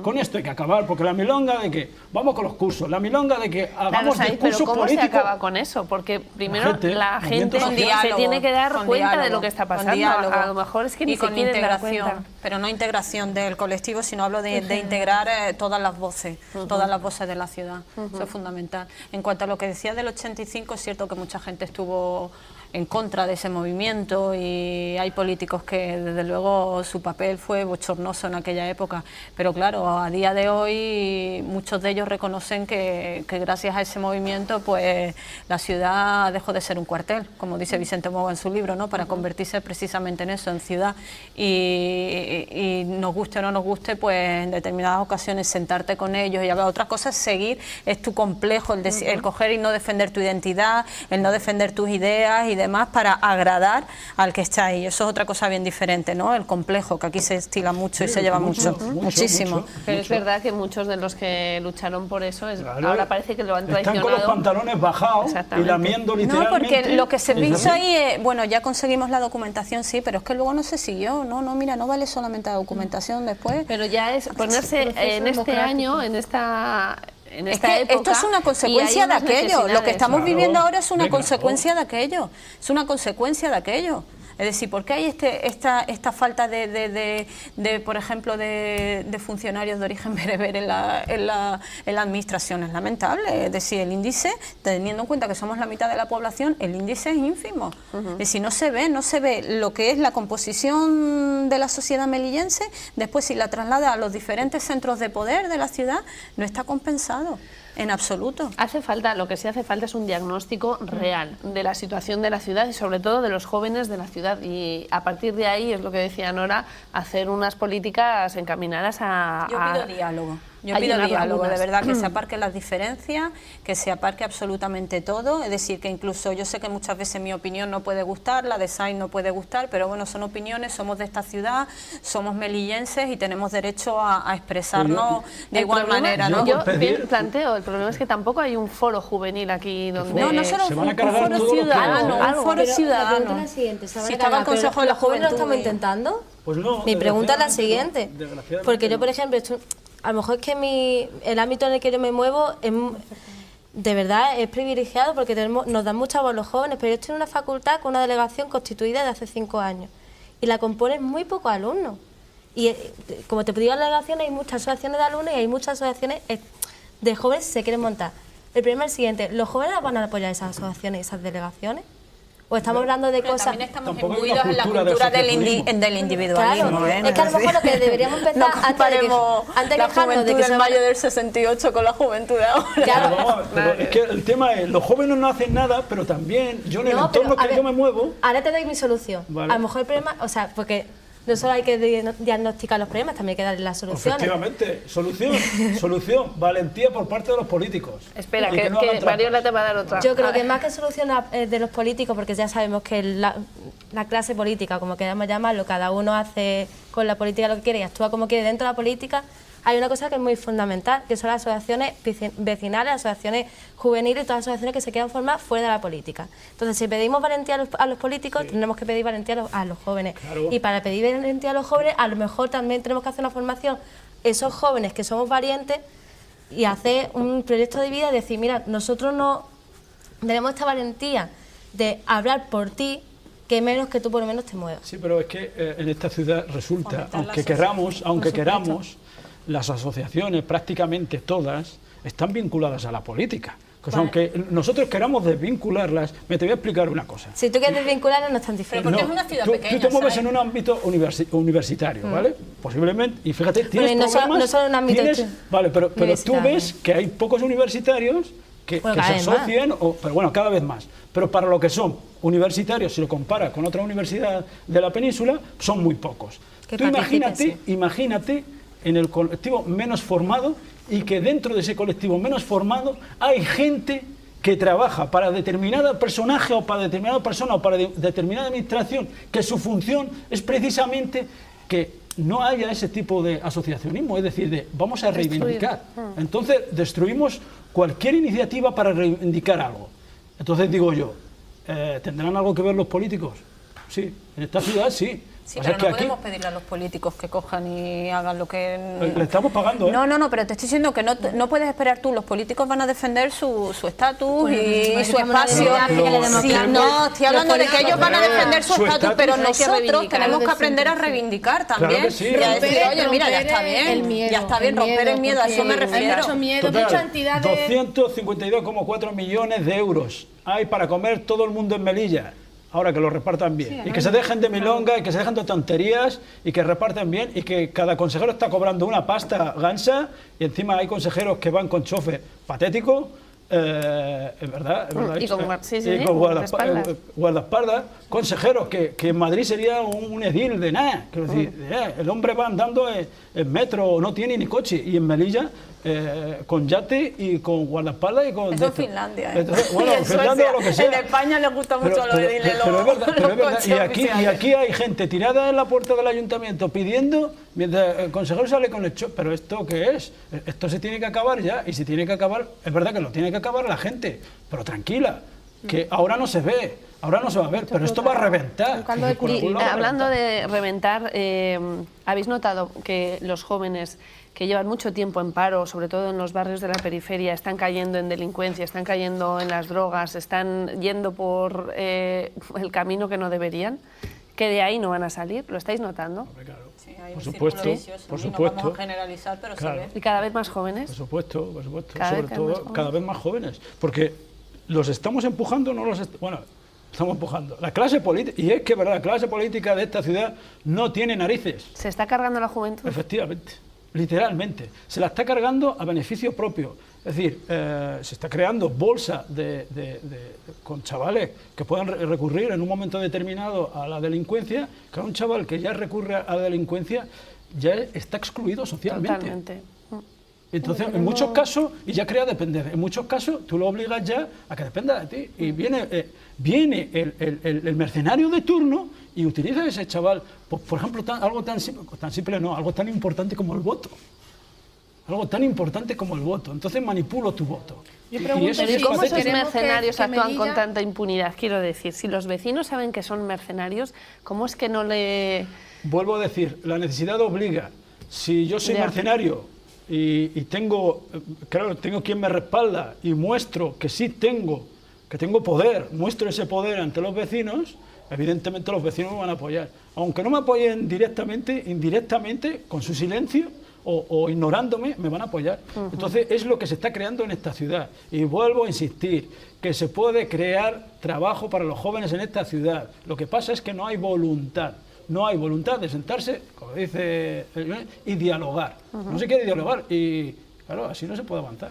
Con esto hay que acabar, porque la milonga de que vamos con los cursos, la milonga de que hagamos discursos políticos...
Pero ¿cómo se acaba con eso? Porque primero la gente se tiene que dar cuenta de lo que está pasando. A lo mejor es que ni se quieren dar cuenta.
Pero no integración del colectivo, sino hablo de integrar todas las voces de la ciudad. Eso es fundamental. En cuanto a lo que decía del 85, es cierto que mucha gente estuvo en contra de ese movimiento y hay políticos que desde luego su papel fue bochornoso en aquella época, pero claro, a día de hoy muchos de ellos reconocen que gracias a ese movimiento pues la ciudad dejó de ser un cuartel, como dice Vicente Moga en su libro, ¿no? Para convertirse precisamente en eso, en ciudad, y nos guste o no nos guste, pues en determinadas ocasiones sentarte con ellos y hablar. Otras cosas, seguir, es tu complejo, el coger y no defender tu identidad, el no defender tus ideas y demás para agradar al que está ahí. Eso es otra cosa bien diferente, ¿no? El complejo, que aquí se estila mucho y se lleva muchísimo.
Pero es verdad que muchos de los que lucharon por eso, ahora parece que lo han traicionado.
Están con los pantalones bajados y lamiendo literalmente.
No, porque lo que se hizo ahí, bueno, ya conseguimos la documentación, sí, pero es que luego no se siguió. No, mira, no vale solamente la documentación después.
Pero ya es ponerse en este año, en esta época,
esto es una consecuencia de aquello. Lo que estamos viviendo ahora es una consecuencia de aquello. Es una consecuencia de aquello. Es decir, ¿por qué hay esta falta por ejemplo, de funcionarios de origen bereber en la administración? Es lamentable. Es decir, el índice, teniendo en cuenta que somos la mitad de la población, el índice es ínfimo. Es decir, no se ve lo que es la composición de la sociedad melillense, después si la traslada a los diferentes centros de poder de la ciudad, no está compensado. En absoluto.
Lo que sí hace falta es un diagnóstico real de la situación de la ciudad y sobre todo de los jóvenes de la ciudad, y a partir de ahí, es lo que decía Nora, hacer unas políticas encaminadas a...
Yo pido diálogo. Yo pido diálogo, de verdad, que se aparquen las diferencias, que se aparque absolutamente todo, es decir, que incluso yo sé que muchas veces mi opinión no puede gustar, la de Sainz no puede gustar, pero bueno, son opiniones, somos de esta ciudad, somos melillenses y tenemos derecho a expresarnos de igual manera, ¿no?
Yo bien planteo, el problema es que tampoco hay un foro juvenil aquí donde...
No solo un foro ciudadano, un foro ciudadano.
La siguiente,
si estaba el Consejo de la Juventud...
¿Lo estamos intentando?
Pues no.
Mi pregunta es la siguiente, porque yo, por ejemplo, a lo mejor es que el ámbito en el que yo me muevo de verdad es privilegiado porque nos dan mucha voz los jóvenes, pero yo estoy en una facultad con una delegación constituida de hace 5 años y la componen muy pocos alumnos. Y como te digo, en la delegación hay muchas asociaciones de alumnos y hay muchas asociaciones de jóvenes que se quieren montar. El problema es el siguiente, ¿los jóvenes van a apoyar esas asociaciones y esas delegaciones? ¿O estamos hablando de cosas...?
También estamos imbuidos en la cultura del individualismo.
Claro, es que a lo mejor lo que deberíamos empezar
no comparemos la juventud del mayo del 68 con la juventud de ahora.
Claro. Pero es que el tema es, los jóvenes no hacen nada, pero también yo en el entorno que yo me muevo...
Ahora te doy mi solución. Vale. A lo mejor el problema, o sea, porque... No solo hay que diagnosticar los problemas, también hay que darle las soluciones.
Efectivamente, solución, valentía por parte de los políticos.
Espera, que Mariola te va a dar otra.
Yo creo que más que solución de los políticos, porque ya sabemos que la clase política, como queramos llamarlo, cada uno hace con la política lo que quiere y actúa como quiere dentro de la política. Hay una cosa que es muy fundamental, que son las asociaciones vecinales, las asociaciones juveniles y todas las asociaciones que se quieran formar fuera de la política. Entonces, si pedimos valentía a los políticos, tenemos que pedir valentía a los jóvenes. Claro. Y para pedir valentía a los jóvenes, a lo mejor también tenemos que hacer una formación, esos jóvenes que somos valientes, y hacer un proyecto de vida y decir, mira, nosotros no tenemos esta valentía de hablar por ti, que menos que tú por lo menos te muevas.
Sí, pero es que en esta ciudad resulta, aunque queramos, las asociaciones, prácticamente todas, están vinculadas a la política. Pues aunque nosotros queramos desvincularlas, te voy a explicar una cosa.
Si tú quieres desvincularlas no es tan difícil.
Porque es una ciudad pequeña.
Tú te mueves en un ámbito universitario, ¿vale? Posiblemente, y fíjate, tienes
problemas... No solo en un ámbito...
Vale, pero tú ves que hay pocos universitarios que se asocian, pero bueno, cada vez más. Pero para lo que son universitarios, si lo comparas con otra universidad de la península, son muy pocos. Tú imagínate en el colectivo menos formado, y que dentro de ese colectivo menos formado hay gente que trabaja para determinado personaje o para determinada persona o para determinada administración, que su función es precisamente que no haya ese tipo de asociacionismo, es decir, vamos a reivindicar. Entonces destruimos cualquier iniciativa para reivindicar algo. Entonces digo yo, ¿tendrán algo que ver los políticos? Sí, en esta ciudad sí.
Sí, pero no podemos pedirle a los políticos que cojan y hagan lo que...
Le estamos pagando, ¿eh?
No, pero te estoy diciendo que no puedes esperar tú. Los políticos van a defender su estatus y su espacio. No, estoy hablando de que ellos van a defender su estatus, pero nosotros tenemos que aprender a reivindicar también. Y a decir, oye, mira, ya está bien, romper el miedo, a eso me refiero.
Total, 252,4 millones de euros hay para comer todo el mundo en Melilla. Ahora que lo repartan bien, y que se dejen de milonga, y que se dejen de tonterías, y que reparten bien, y que cada consejero está cobrando una pasta gansa, y encima hay consejeros que van con chofer patético. es verdad.
Y con
guardaespaldas, consejeros, que en Madrid sería un edil de nada. Quiero decir, el hombre va andando en metro, no tiene ni coche, y en Melilla, con yate y con guardaespaldas y con...
Eso en Finlandia,
Entonces, bueno, en Finlandia o lo que sea.
En España les gusta mucho los ediles.
Pero es verdad. Y aquí hay gente tirada en la puerta del ayuntamiento pidiendo, mientras el consejero sale con el pero ¿esto qué es? Esto se tiene que acabar ya, y se tiene que acabar, es verdad que lo tiene que acabar la gente, pero tranquila, que ahora no se ve, ahora no se va a ver, pero esto va a reventar.
Y hablando de reventar, ¿habéis notado que los jóvenes que llevan mucho tiempo en paro, sobre todo en los barrios de la periferia, están cayendo en delincuencia, están cayendo en las drogas, están yendo por el camino que no deberían, que de ahí no van a salir? ¿Lo estáis notando?
Sí, hay
por supuesto, por supuesto.
No vamos a generalizar, pero
claro.
se ve.
¿Y cada vez más jóvenes?
Por supuesto, sobre todo cada vez más jóvenes, porque los estamos empujando, bueno, estamos empujando. La clase política, y es que verdad, la clase política de esta ciudad no tiene narices.
¿Se está cargando la juventud?
Efectivamente, literalmente. Se la está cargando a beneficio propio. Es decir, se está creando bolsa con chavales que puedan recurrir en un momento determinado a la delincuencia, que un chaval que ya recurre a la delincuencia ya está excluido socialmente.
Totalmente.
Entonces, en muchos casos, y ya crea dependencia, en muchos casos tú lo obligas ya a que dependa de ti. Y viene el mercenario de turno y utiliza a ese chaval, por ejemplo, algo tan simple no, algo tan importante como el voto. Algo tan importante como el voto. Entonces manipulo tu voto.
Yo pregunto, ¿y cómo esos mercenarios actúan con tanta impunidad? Quiero decir, si los vecinos saben que son mercenarios, ¿cómo es que no le...?
Vuelvo a decir, la necesidad obliga. Si yo soy mercenario y tengo quien me respalda y muestro que sí tengo poder, muestro ese poder ante los vecinos, evidentemente los vecinos me van a apoyar. Aunque no me apoyen directamente, indirectamente, con su silencio, o ignorándome, me van a apoyar. Entonces es lo que se está creando en esta ciudad. Y vuelvo a insistir, que se puede crear trabajo para los jóvenes en esta ciudad. Lo que pasa es que no hay voluntad. No hay voluntad de sentarse, como dice, y dialogar. No se quiere dialogar y, claro, así no se puede avanzar.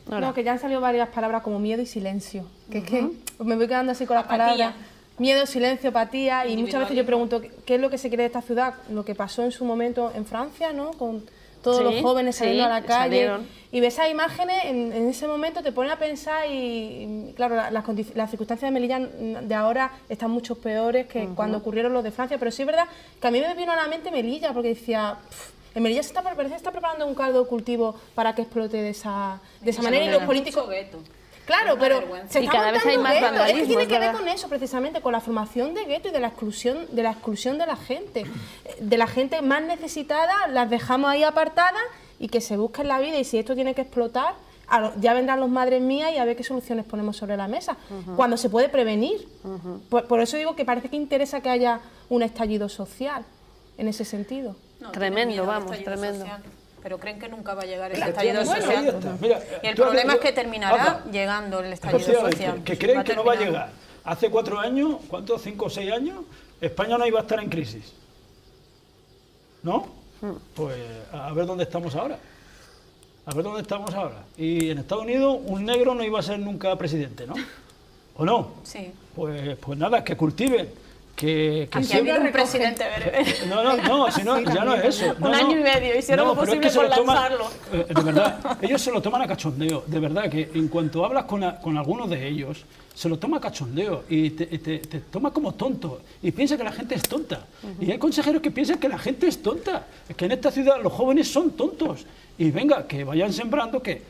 No, que ya han salido varias palabras como miedo y silencio. Que es que me voy quedando así con las palabras. Miedo, silencio, apatía, y muchas veces yo pregunto qué es lo que se quiere de esta ciudad, lo que pasó en su momento en Francia, ¿no? Con todos los jóvenes saliendo a la calle, y ves esas imágenes, en ese momento te ponen a pensar y claro, las circunstancias de Melilla de ahora están mucho peores que cuando ocurrieron los de Francia, pero sí es verdad que a mí me vino a la mente Melilla, porque decía, en Melilla parece que está preparando un caldo de cultivo para que explote de esa manera, y los políticos... Claro, pero se está
cada vez hay más vandalismo.
Es que tiene que ver con eso, precisamente, con la formación de gueto y de la exclusión de la gente. De la gente más necesitada, las dejamos ahí apartadas y que se busquen la vida, y si esto tiene que explotar, ya vendrán los madres mías y a ver qué soluciones ponemos sobre la mesa, cuando se puede prevenir. Por eso digo que parece que interesa que haya un estallido social, en ese sentido.
No,
tremendo, vamos, tremendo.
Social. Pero creen que nunca va a llegar el estallido social.
Mira,
y el problema es que terminará llegando el estallido social.
Que creen que no va a llegar. Hace 4 años, ¿cuántos? 5 o 6 años, España no iba a estar en crisis. ¿No? Pues a ver dónde estamos ahora. A ver dónde estamos ahora. Y en Estados Unidos un negro no iba a ser nunca presidente, ¿no? ¿O no?
Sí.
Pues nada, que cultiven. Que
siempre un presidente verde.
No, si no, ya no es eso.
Un año y medio, hicieron lo posible por lanzarlo.
De verdad, ellos se lo toman a cachondeo. De verdad, que en cuanto hablas con algunos de ellos, se lo toma a cachondeo y te toma como tonto. Y piensa que la gente es tonta. Y hay consejeros que piensan que la gente es tonta. Es que en esta ciudad los jóvenes son tontos. Y venga, que vayan sembrando, que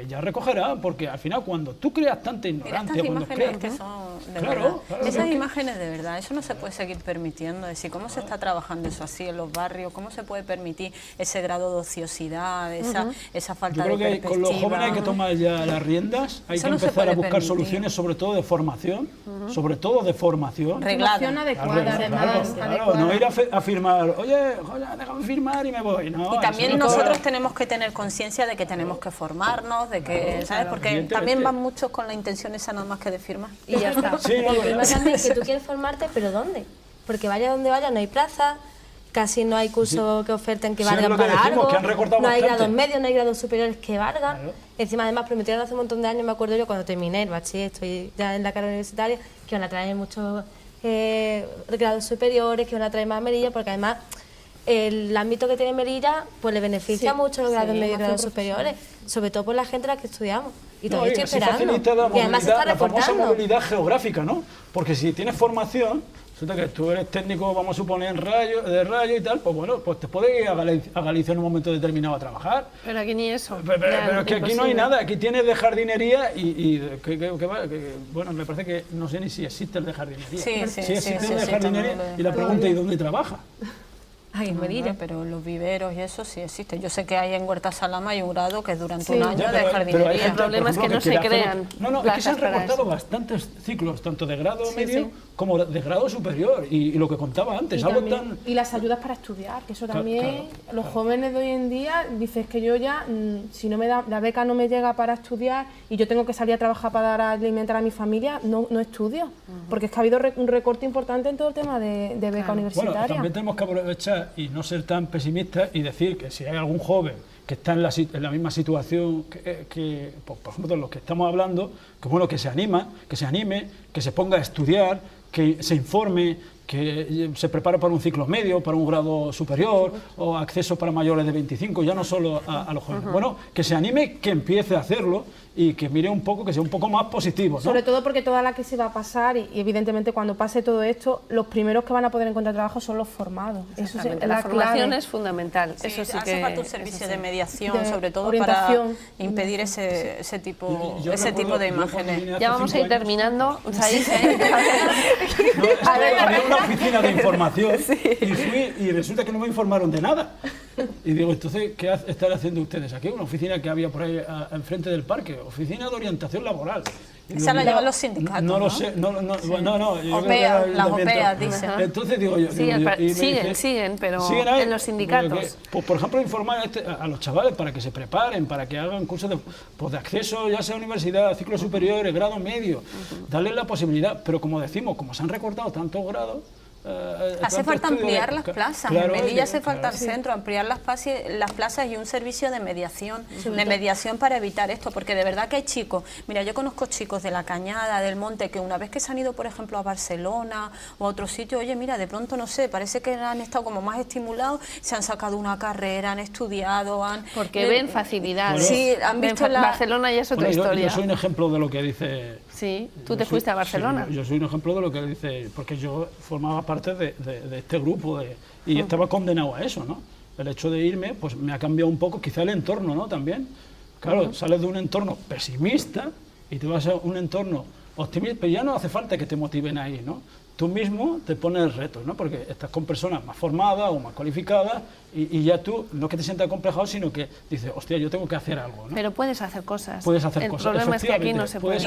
ya recogerán, porque al final cuando tú creas tanta ignorancia, cuando creas...
Que son de verdad. Esas imágenes de verdad, eso no se puede seguir permitiendo. Es decir, ¿cómo se está trabajando eso así en los barrios? ¿Cómo se puede permitir ese grado de ociosidad, esa falta de perspectiva?
Yo creo que con los jóvenes hay que tomar ya las riendas, hay que empezar a buscar soluciones, sobre todo de formación, sobre todo de formación.
Formación adecuada, además.
Claro, no ir a firmar, oye, déjame firmar y me voy. No,
y también nosotros tenemos que tener conciencia de que tenemos que formarnos, de que, ¿sabes? Porque también van muchos con la intención esa nada más que de firmar.
Y ya está.
Sí,
el problema también es que tú quieres formarte, pero ¿dónde? Porque vaya donde vaya no hay plaza, casi no hay cursos que oferten que valgan para algo, no hay grados medios, no hay grados superiores que valgan. Claro. Encima, además, prometieron hace un montón de años, me acuerdo yo cuando terminé el bachiller, estoy ya en la carrera universitaria, que van a traer muchos grados superiores, que van a traer más Melilla, porque además el ámbito que tiene Melilla pues le beneficia mucho los grados medios y grados superiores, sobre todo por la gente a la que estudiamos. Y todavía estoy esperando.
Y además se está recortando. La famosa movilidad geográfica, ¿no? Porque si tienes formación, resulta que tú eres técnico, vamos a suponer, de rayo y tal, pues bueno, pues te puedes ir a Galicia en un momento determinado a trabar.
Pero aquí ni eso.
Pero es que aquí no hay nada, aquí tienes de jardinería bueno, me parece que no sé ni si existe el de jardinería.
Sí,
existe el de jardinería y la pregunta es ¿dónde trabaja?
Ay, en Melilla, pero los viveros y eso sí existe. Yo sé que hay en Huerta Salama hay un grado que es durante un año de jardinería.
El problema es que no se crean.
No, es que se han recortado bastantes ciclos, tanto de grado medio como de grado superior. Y lo que contaba antes,
y las ayudas para estudiar, que eso también, los jóvenes de hoy en día, dices que yo ya, si no me da, la beca no me llega para estudiar y yo tengo que salir a trabajar para dar a alimentar a mi familia, no estudio. Porque es que ha habido un recorte importante en todo el tema de beca universitaria.
Bueno, también tenemos que aprovechar y no ser tan pesimistas y decir que si hay algún joven que está en la misma situación que por ejemplo, de los que estamos hablando, que bueno, que se anime, que se ponga a estudiar, que se informe, que se prepare para un ciclo medio, para un grado superior o acceso para mayores de 25, ya no solo a los jóvenes. Bueno, que se anime, que empiece a hacerlo y que mire un poco, que sea un poco más positivo, ¿no?
Sobre todo porque toda la que se va a pasar y evidentemente cuando pase todo esto, los primeros que van a poder encontrar trabajo son los formados.
Eso la formación es fundamental.
Sí,
eso sí
hace falta un servicio de mediación, sobre todo para impedir ese tipo de imágenes.
Ya vamos a ir terminando.
Había una oficina de información y fui y resulta que no me informaron de nada. Y digo, entonces, ¿qué están haciendo ustedes aquí? Una oficina que había por ahí enfrente del parque, oficina de orientación laboral.
Esa la llevan los sindicatos,
no lo sé, no.
Las OPEA, dicen.
Entonces digo yo...
Siguen, pero en los sindicatos.
Por ejemplo, informar a los chavales para que se preparen, para que hagan cursos de acceso, ya sea a universidad, ciclos superiores, grado medio, darles la posibilidad, pero como decimos, como se han recortado tantos grados,
hace falta ampliar las plazas, en Melilla hace falta el centro, ampliar las plazas y un servicio de mediación para evitar esto, porque de verdad que hay chicos, mira, yo conozco chicos de la Cañada, del Monte, que una vez que se han ido, por ejemplo, a Barcelona o a otro sitio, oye, mira, de pronto, no sé, parece que han estado como más estimulados, se han sacado una carrera, han estudiado,
porque ven facilidad.
Sí, han visto
Barcelona ya es otra historia.
Yo soy un ejemplo de lo que dice...
Sí, tú te fuiste a Barcelona.
Sí, yo soy un ejemplo de lo que dice, porque yo formaba parte de este grupo y estaba condenado a eso, ¿no? El hecho de irme, pues me ha cambiado un poco, quizá el entorno, ¿no? También. Claro, sales de un entorno pesimista y te vas a un entorno optimista, pero ya no hace falta que te motiven ahí, ¿no? Tú mismo te pones retos, ¿no? Porque estás con personas más formadas o más cualificadas y ya tú, no que te sientas acomplejado, sino que dices, hostia, yo tengo que hacer algo, ¿no?
Pero puedes hacer cosas.
El
problema es que aquí no se puede.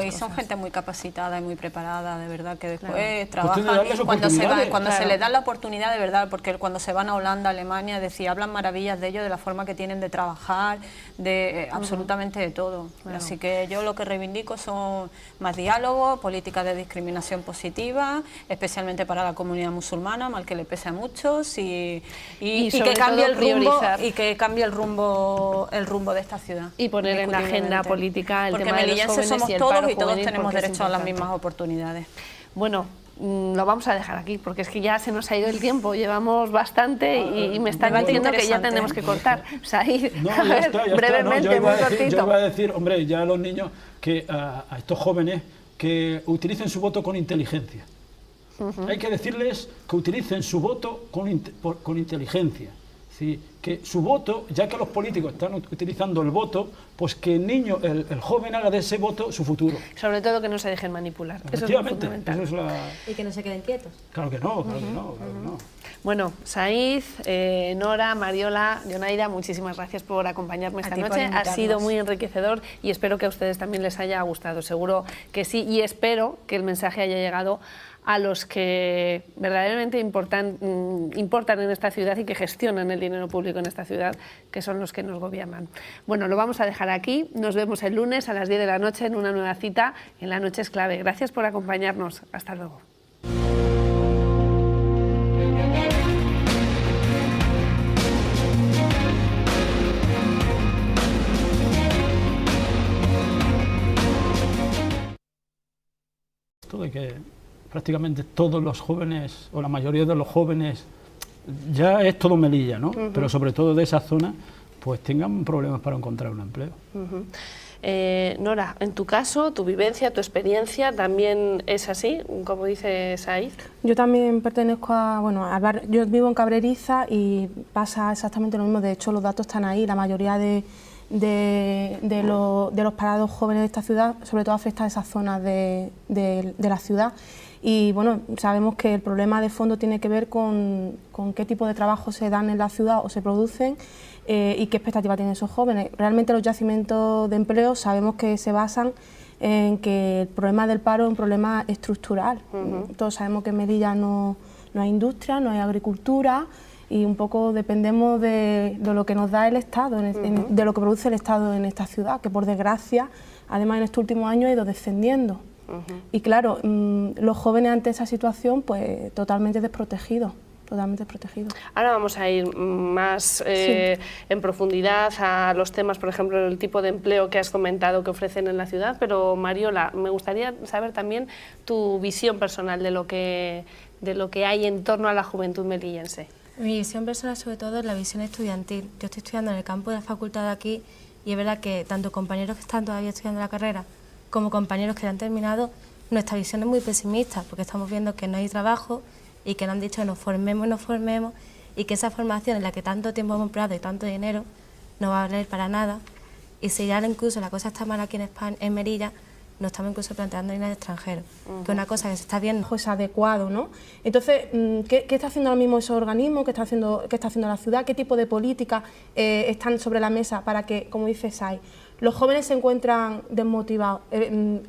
Y son gente muy capacitada y muy preparada, de verdad, que después trabajan. Cuando se les da la oportunidad, de verdad, porque cuando se van a Holanda, Alemania, hablan maravillas de ellos, de la forma que tienen de trabajar, de absolutamente de todo. Así que yo lo que reivindico son más diálogo, políticas de discriminación positiva, especialmente para la comunidad musulmana, mal que le pese a muchos, y que cambie el rumbo de esta ciudad.
Y poner en la agenda política el tema de los jóvenes
somos
y el
todos
paro
y todos
juvenil,
tenemos derecho a las mismas oportunidades.
Bueno, lo vamos a dejar aquí porque es que ya se nos ha ido el tiempo, llevamos bastante y me están diciendo que ya tenemos que cortar. O sea, brevemente, muy cortito.
Yo voy a decir, hombre, ya a los niños, que a estos jóvenes que utilicen su voto con inteligencia. Hay que decirles que utilicen su voto con inteligencia. ¿Sí? Que su voto, ya que los políticos están utilizando el voto, pues que el niño, el joven haga de ese voto su futuro.
Sobre todo que no se dejen manipular. Eso es lo fundamental.
Y que no se queden quietos.
Claro que no, claro que no.
Bueno, Saiz, Nora, Mariola, Yonaida, muchísimas gracias por acompañarme esta noche. Ha sido muy enriquecedor y espero que a ustedes también les haya gustado. Seguro que sí, y espero que el mensaje haya llegado a los que verdaderamente importan en esta ciudad y que gestionan el dinero público en esta ciudad, que son los que nos gobiernan. Bueno, lo vamos a dejar aquí. Nos vemos el lunes a las 10 de la noche en una nueva cita en La Noche es Clave. Gracias por acompañarnos. Hasta luego.
esto de que prácticamente todos los jóvenes, o la mayoría de los jóvenes, ya es todo Melilla, ¿no? Pero sobre todo de esa zona, pues tengan problemas para encontrar un empleo.
Nora, en tu caso, tu vivencia, tu experiencia, ¿también es así, como dice Said?
Yo también pertenezco a, bueno, yo vivo en Cabreriza y pasa exactamente lo mismo. De hecho, los datos están ahí. La mayoría de los parados jóvenes de esta ciudad, sobre todo afecta a esas zonas de la ciudad. Y bueno, sabemos que el problema de fondo tiene que ver con qué tipo de trabajo se dan en la ciudad o se producen y qué expectativa tienen esos jóvenes. Realmente los yacimientos de empleo sabemos que se basan en que el problema del paro es un problema estructural. Todos sabemos que en Melilla no hay industria, no hay agricultura y un poco dependemos de lo que nos da el Estado, de lo que produce el Estado en esta ciudad, que por desgracia, además en estos últimos años ha ido descendiendo. Y claro, los jóvenes ante esa situación, pues totalmente desprotegidos.
Ahora vamos a ir más en profundidad a los temas, por ejemplo, el tipo de empleo que has comentado que ofrecen en la ciudad, pero Mariola, me gustaría saber también tu visión personal de lo que hay en torno a la juventud melillense.
Mi visión personal sobre todo es la visión estudiantil. Yo estoy estudiando en el campo de la facultad de aquí y es verdad que tanto compañeros que están todavía estudiando la carrera como compañeros que la han terminado, nuestra visión es muy pesimista porque estamos viendo que no hay trabajo y que nos han dicho que nos formemos y que esa formación en la que tanto tiempo hemos empleado y tanto dinero no va a valer para nada y si ya incluso la cosa está mal aquí en España, en Melilla, nos estamos incluso planteando ir al extranjero, que es una cosa que se está viendo.
Es adecuado, ¿no? Entonces, ¿qué está haciendo ahora mismo esos organismos? ¿Qué está haciendo la ciudad? ¿Qué tipo de políticas están sobre la mesa para que, como dice Sai, los jóvenes se encuentran desmotivados?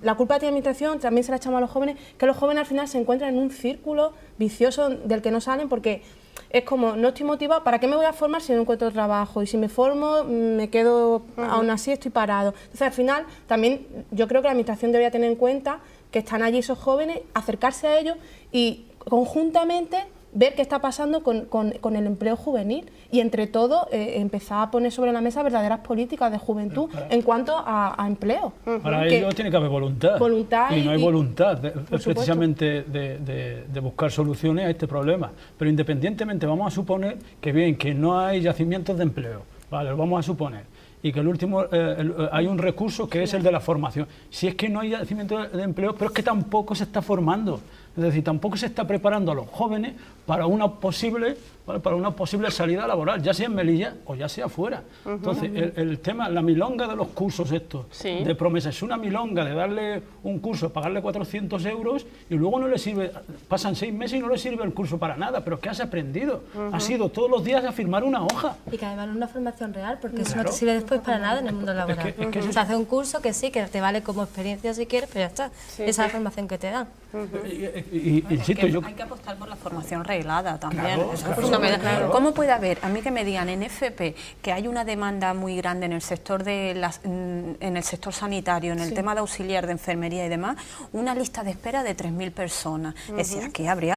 La culpa de la administración también se la echamos a los jóvenes, que los jóvenes al final se encuentran en un círculo vicioso del que no salen porque es como, no estoy motivado, ¿para qué me voy a formar si no encuentro trabajo? Y si me formo, me quedo, aún así estoy parado. Entonces, al final, también yo creo que la administración debería tener en cuenta que están allí esos jóvenes, acercarse a ellos y conjuntamente ver qué está pasando con el empleo juvenil y entre todo empezar a poner sobre la mesa verdaderas políticas de juventud en cuanto a empleo.
Para ello tiene que haber voluntad y no hay voluntad precisamente de buscar soluciones a este problema. Pero independientemente, vamos a suponer que bien, que no hay yacimientos de empleo, vale, lo vamos a suponer, y que el último hay un recurso que es el de la formación. Si es que no hay yacimiento de empleo, pero es que tampoco se está formando. Es decir, tampoco se está preparando a los jóvenes para una posible salida laboral, ya sea en Melilla o ya sea fuera. Entonces, el tema, la milonga de los cursos estos, de promesas, es una milonga de darle un curso, pagarle 400 euros y luego no le sirve, pasan 6 meses y no le sirve el curso para nada. ¿Pero qué has aprendido? Has ido todos los días a firmar una hoja.
Y que además no es una formación real, porque eso no te sirve después para nada en el mundo laboral. Se hace un curso que sí, que te vale como experiencia si quieres, pero ya está. Esa es la formación que te dan.
Insisto,
hay que apostar por la formación reglada también.
Claro,
eso es fundamental. Claro. ¿Cómo puede haber, a mí que me digan en FP que hay una demanda muy grande en el sector en el sector sanitario, en el tema de auxiliar de enfermería y demás, una lista de espera de 3.000 personas? Es decir, aquí habría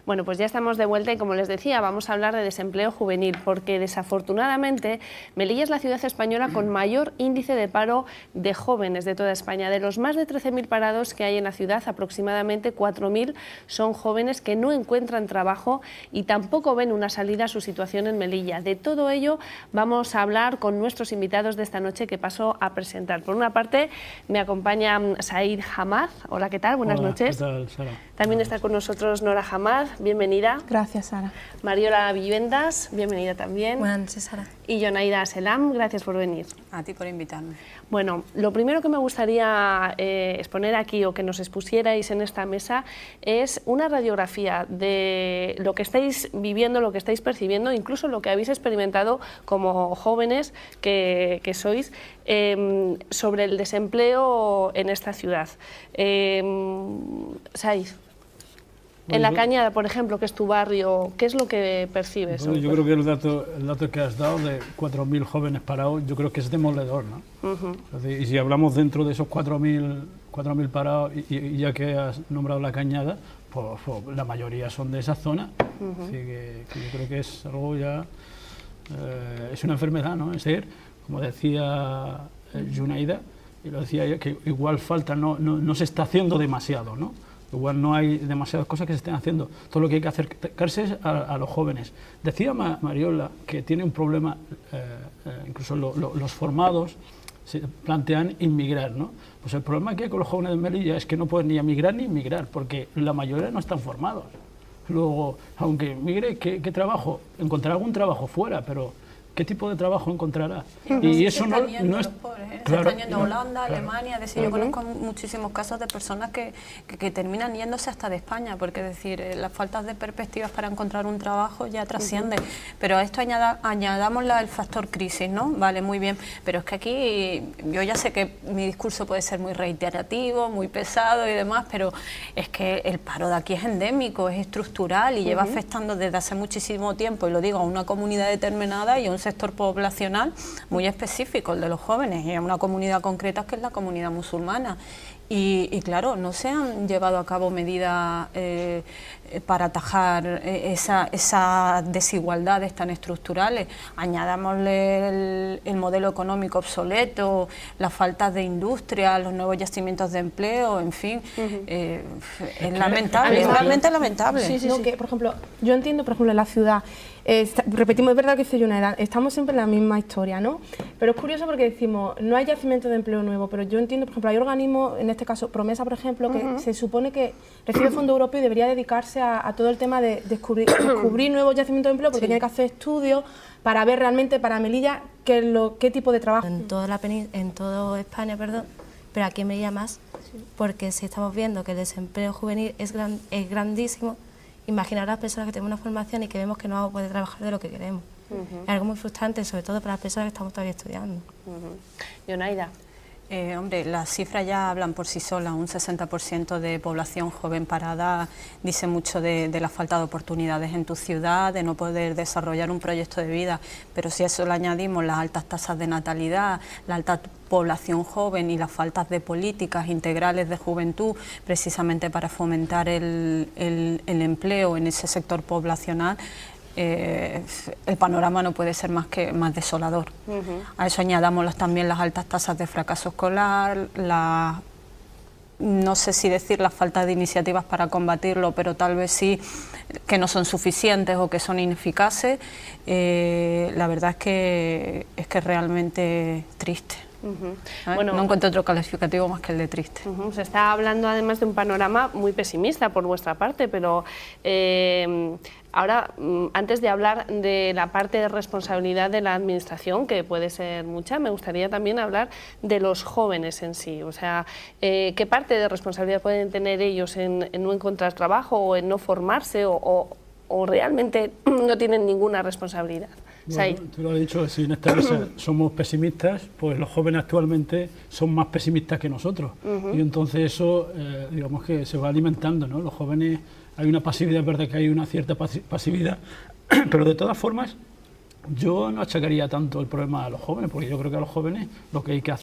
Bueno, pues ya estamos de vuelta y como les decía, vamos a hablar de desempleo juvenil, porque desafortunadamente Melilla es la ciudad española con mayor índice de paro de jóvenes de toda España. De los más de 13.000 parados que hay en la ciudad, aproximadamente 4.000 son jóvenes que no encuentran trabajo y tampoco ven una salida a su situación en Melilla. De todo ello vamos a hablar con nuestros invitados de esta noche que paso a presentar. Por una parte me acompaña Said Hamad. Hola, ¿qué tal? Buenas noches.
¿Qué tal, Sara?
También está con nosotros Nora Hamad, bienvenida.
Gracias, Sara.
Mariola Villuendas, bienvenida también.
Buenas noches, Sara.
Y Yonaida Selam, gracias por venir.
A ti por invitarme.
Bueno, lo primero que me gustaría exponer aquí o que nos expusierais en esta mesa es una radiografía de lo que estáis viviendo, lo que estáis percibiendo, incluso lo que habéis experimentado como jóvenes que sois, sobre el desempleo en esta ciudad. Saiz. En La Cañada, por ejemplo, que es tu barrio, ¿qué es lo que percibes?
Bueno, yo creo que el dato que has dado de 4.000 jóvenes parados, yo creo que es demoledor, ¿no? Y si hablamos dentro de esos 4.000 parados, y ya que has nombrado La Cañada, pues la mayoría son de esa zona. Así que yo creo que es algo ya, es una enfermedad, ¿no? Es decir, como decía Junaida, y lo decía ella, que igual falta, no se está haciendo demasiado, ¿no? Igual no hay demasiadas cosas que se estén haciendo. Todo lo que hay que acercarse es a los jóvenes. Decía Mariola que tiene un problema, incluso los formados se plantean inmigrar, ¿no? Pues el problema que hay con los jóvenes de Melilla es que no pueden ni emigrar ni inmigrar, porque la mayoría no están formados. Luego, aunque migre, ¿qué trabajo? Encontrará algún trabajo fuera, pero ¿qué tipo de trabajo encontrará?
Y eso no es... Se están yendo a Holanda, Alemania, es decir, yo conozco muchísimos casos de personas que terminan yéndose hasta de España, porque es decir, las faltas de perspectivas para encontrar un trabajo ya trascienden. Pero a esto añadamos el factor crisis, ¿no? Vale, muy bien, pero es que aquí, yo ya sé que mi discurso puede ser muy reiterativo, muy pesado y demás, pero es que el paro de aquí es endémico, es estructural y lleva afectando desde hace muchísimo tiempo, y lo digo, a una comunidad determinada y a un sector poblacional muy específico, el de los jóvenes, y a una comunidad concreta que es la comunidad musulmana. Y claro, no se han llevado a cabo medidas para atajar esas desigualdades tan estructurales. Añadámosle el modelo económico obsoleto, las faltas de industria, los nuevos yacimientos de empleo, en fin, es lamentable, es realmente lamentable.
Sí, que, por ejemplo, yo entiendo, por ejemplo, en la ciudad, repetimos, es verdad que dice Junaida, estamos siempre en la misma historia, ¿no? Pero es curioso porque decimos, no hay yacimientos de empleo nuevo, pero yo entiendo, por ejemplo, hay organismos, en este caso Promesa, por ejemplo, que se supone que recibe fondo europeo y debería dedicarse a todo el tema de descubrir nuevos yacimientos de empleo, porque tiene que hacer estudios para ver realmente para Melilla qué tipo de trabajo.
En toda España, perdón, pero aquí en Melilla más, porque si estamos viendo que el desempleo juvenil es grandísimo, imaginar a las personas que tenemos una formación y que vemos que no vamos a poder trabajar de lo que queremos. Es algo muy frustrante, sobre todo para las personas que estamos todavía estudiando.
Junaida.
Hombre, las cifras ya hablan por sí solas. Un 60% de población joven parada dice mucho de la falta de oportunidades en tu ciudad, de no poder desarrollar un proyecto de vida. Pero si a eso le añadimos las altas tasas de natalidad, la alta población joven y las faltas de políticas integrales de juventud, precisamente para fomentar el empleo en ese sector poblacional, el panorama no puede ser más desolador. A eso añadamos también las altas tasas de fracaso escolar, no sé si decir la falta de iniciativas para combatirlo, pero tal vez sí que no son suficientes o que son ineficaces. La verdad es que es realmente triste. Bueno, no encuentro otro calificativo más que el de triste.
Se está hablando además de un panorama muy pesimista por vuestra parte, pero ahora, antes de hablar de la parte de responsabilidad de la administración, que puede ser mucha, me gustaría también hablar de los jóvenes en sí. O sea, ¿qué parte de responsabilidad pueden tener ellos en no encontrar trabajo o en no formarse o realmente no tienen ninguna responsabilidad?
Bueno, tú lo has dicho, si en esta mesa somos pesimistas, pues los jóvenes actualmente son más pesimistas que nosotros. Y entonces eso, digamos que se va alimentando, ¿no? Los jóvenes, hay una pasividad, es verdad que hay una cierta pasividad, pero de todas formas, yo no achacaría tanto el problema a los jóvenes, porque yo creo que a los jóvenes lo que hay que hacer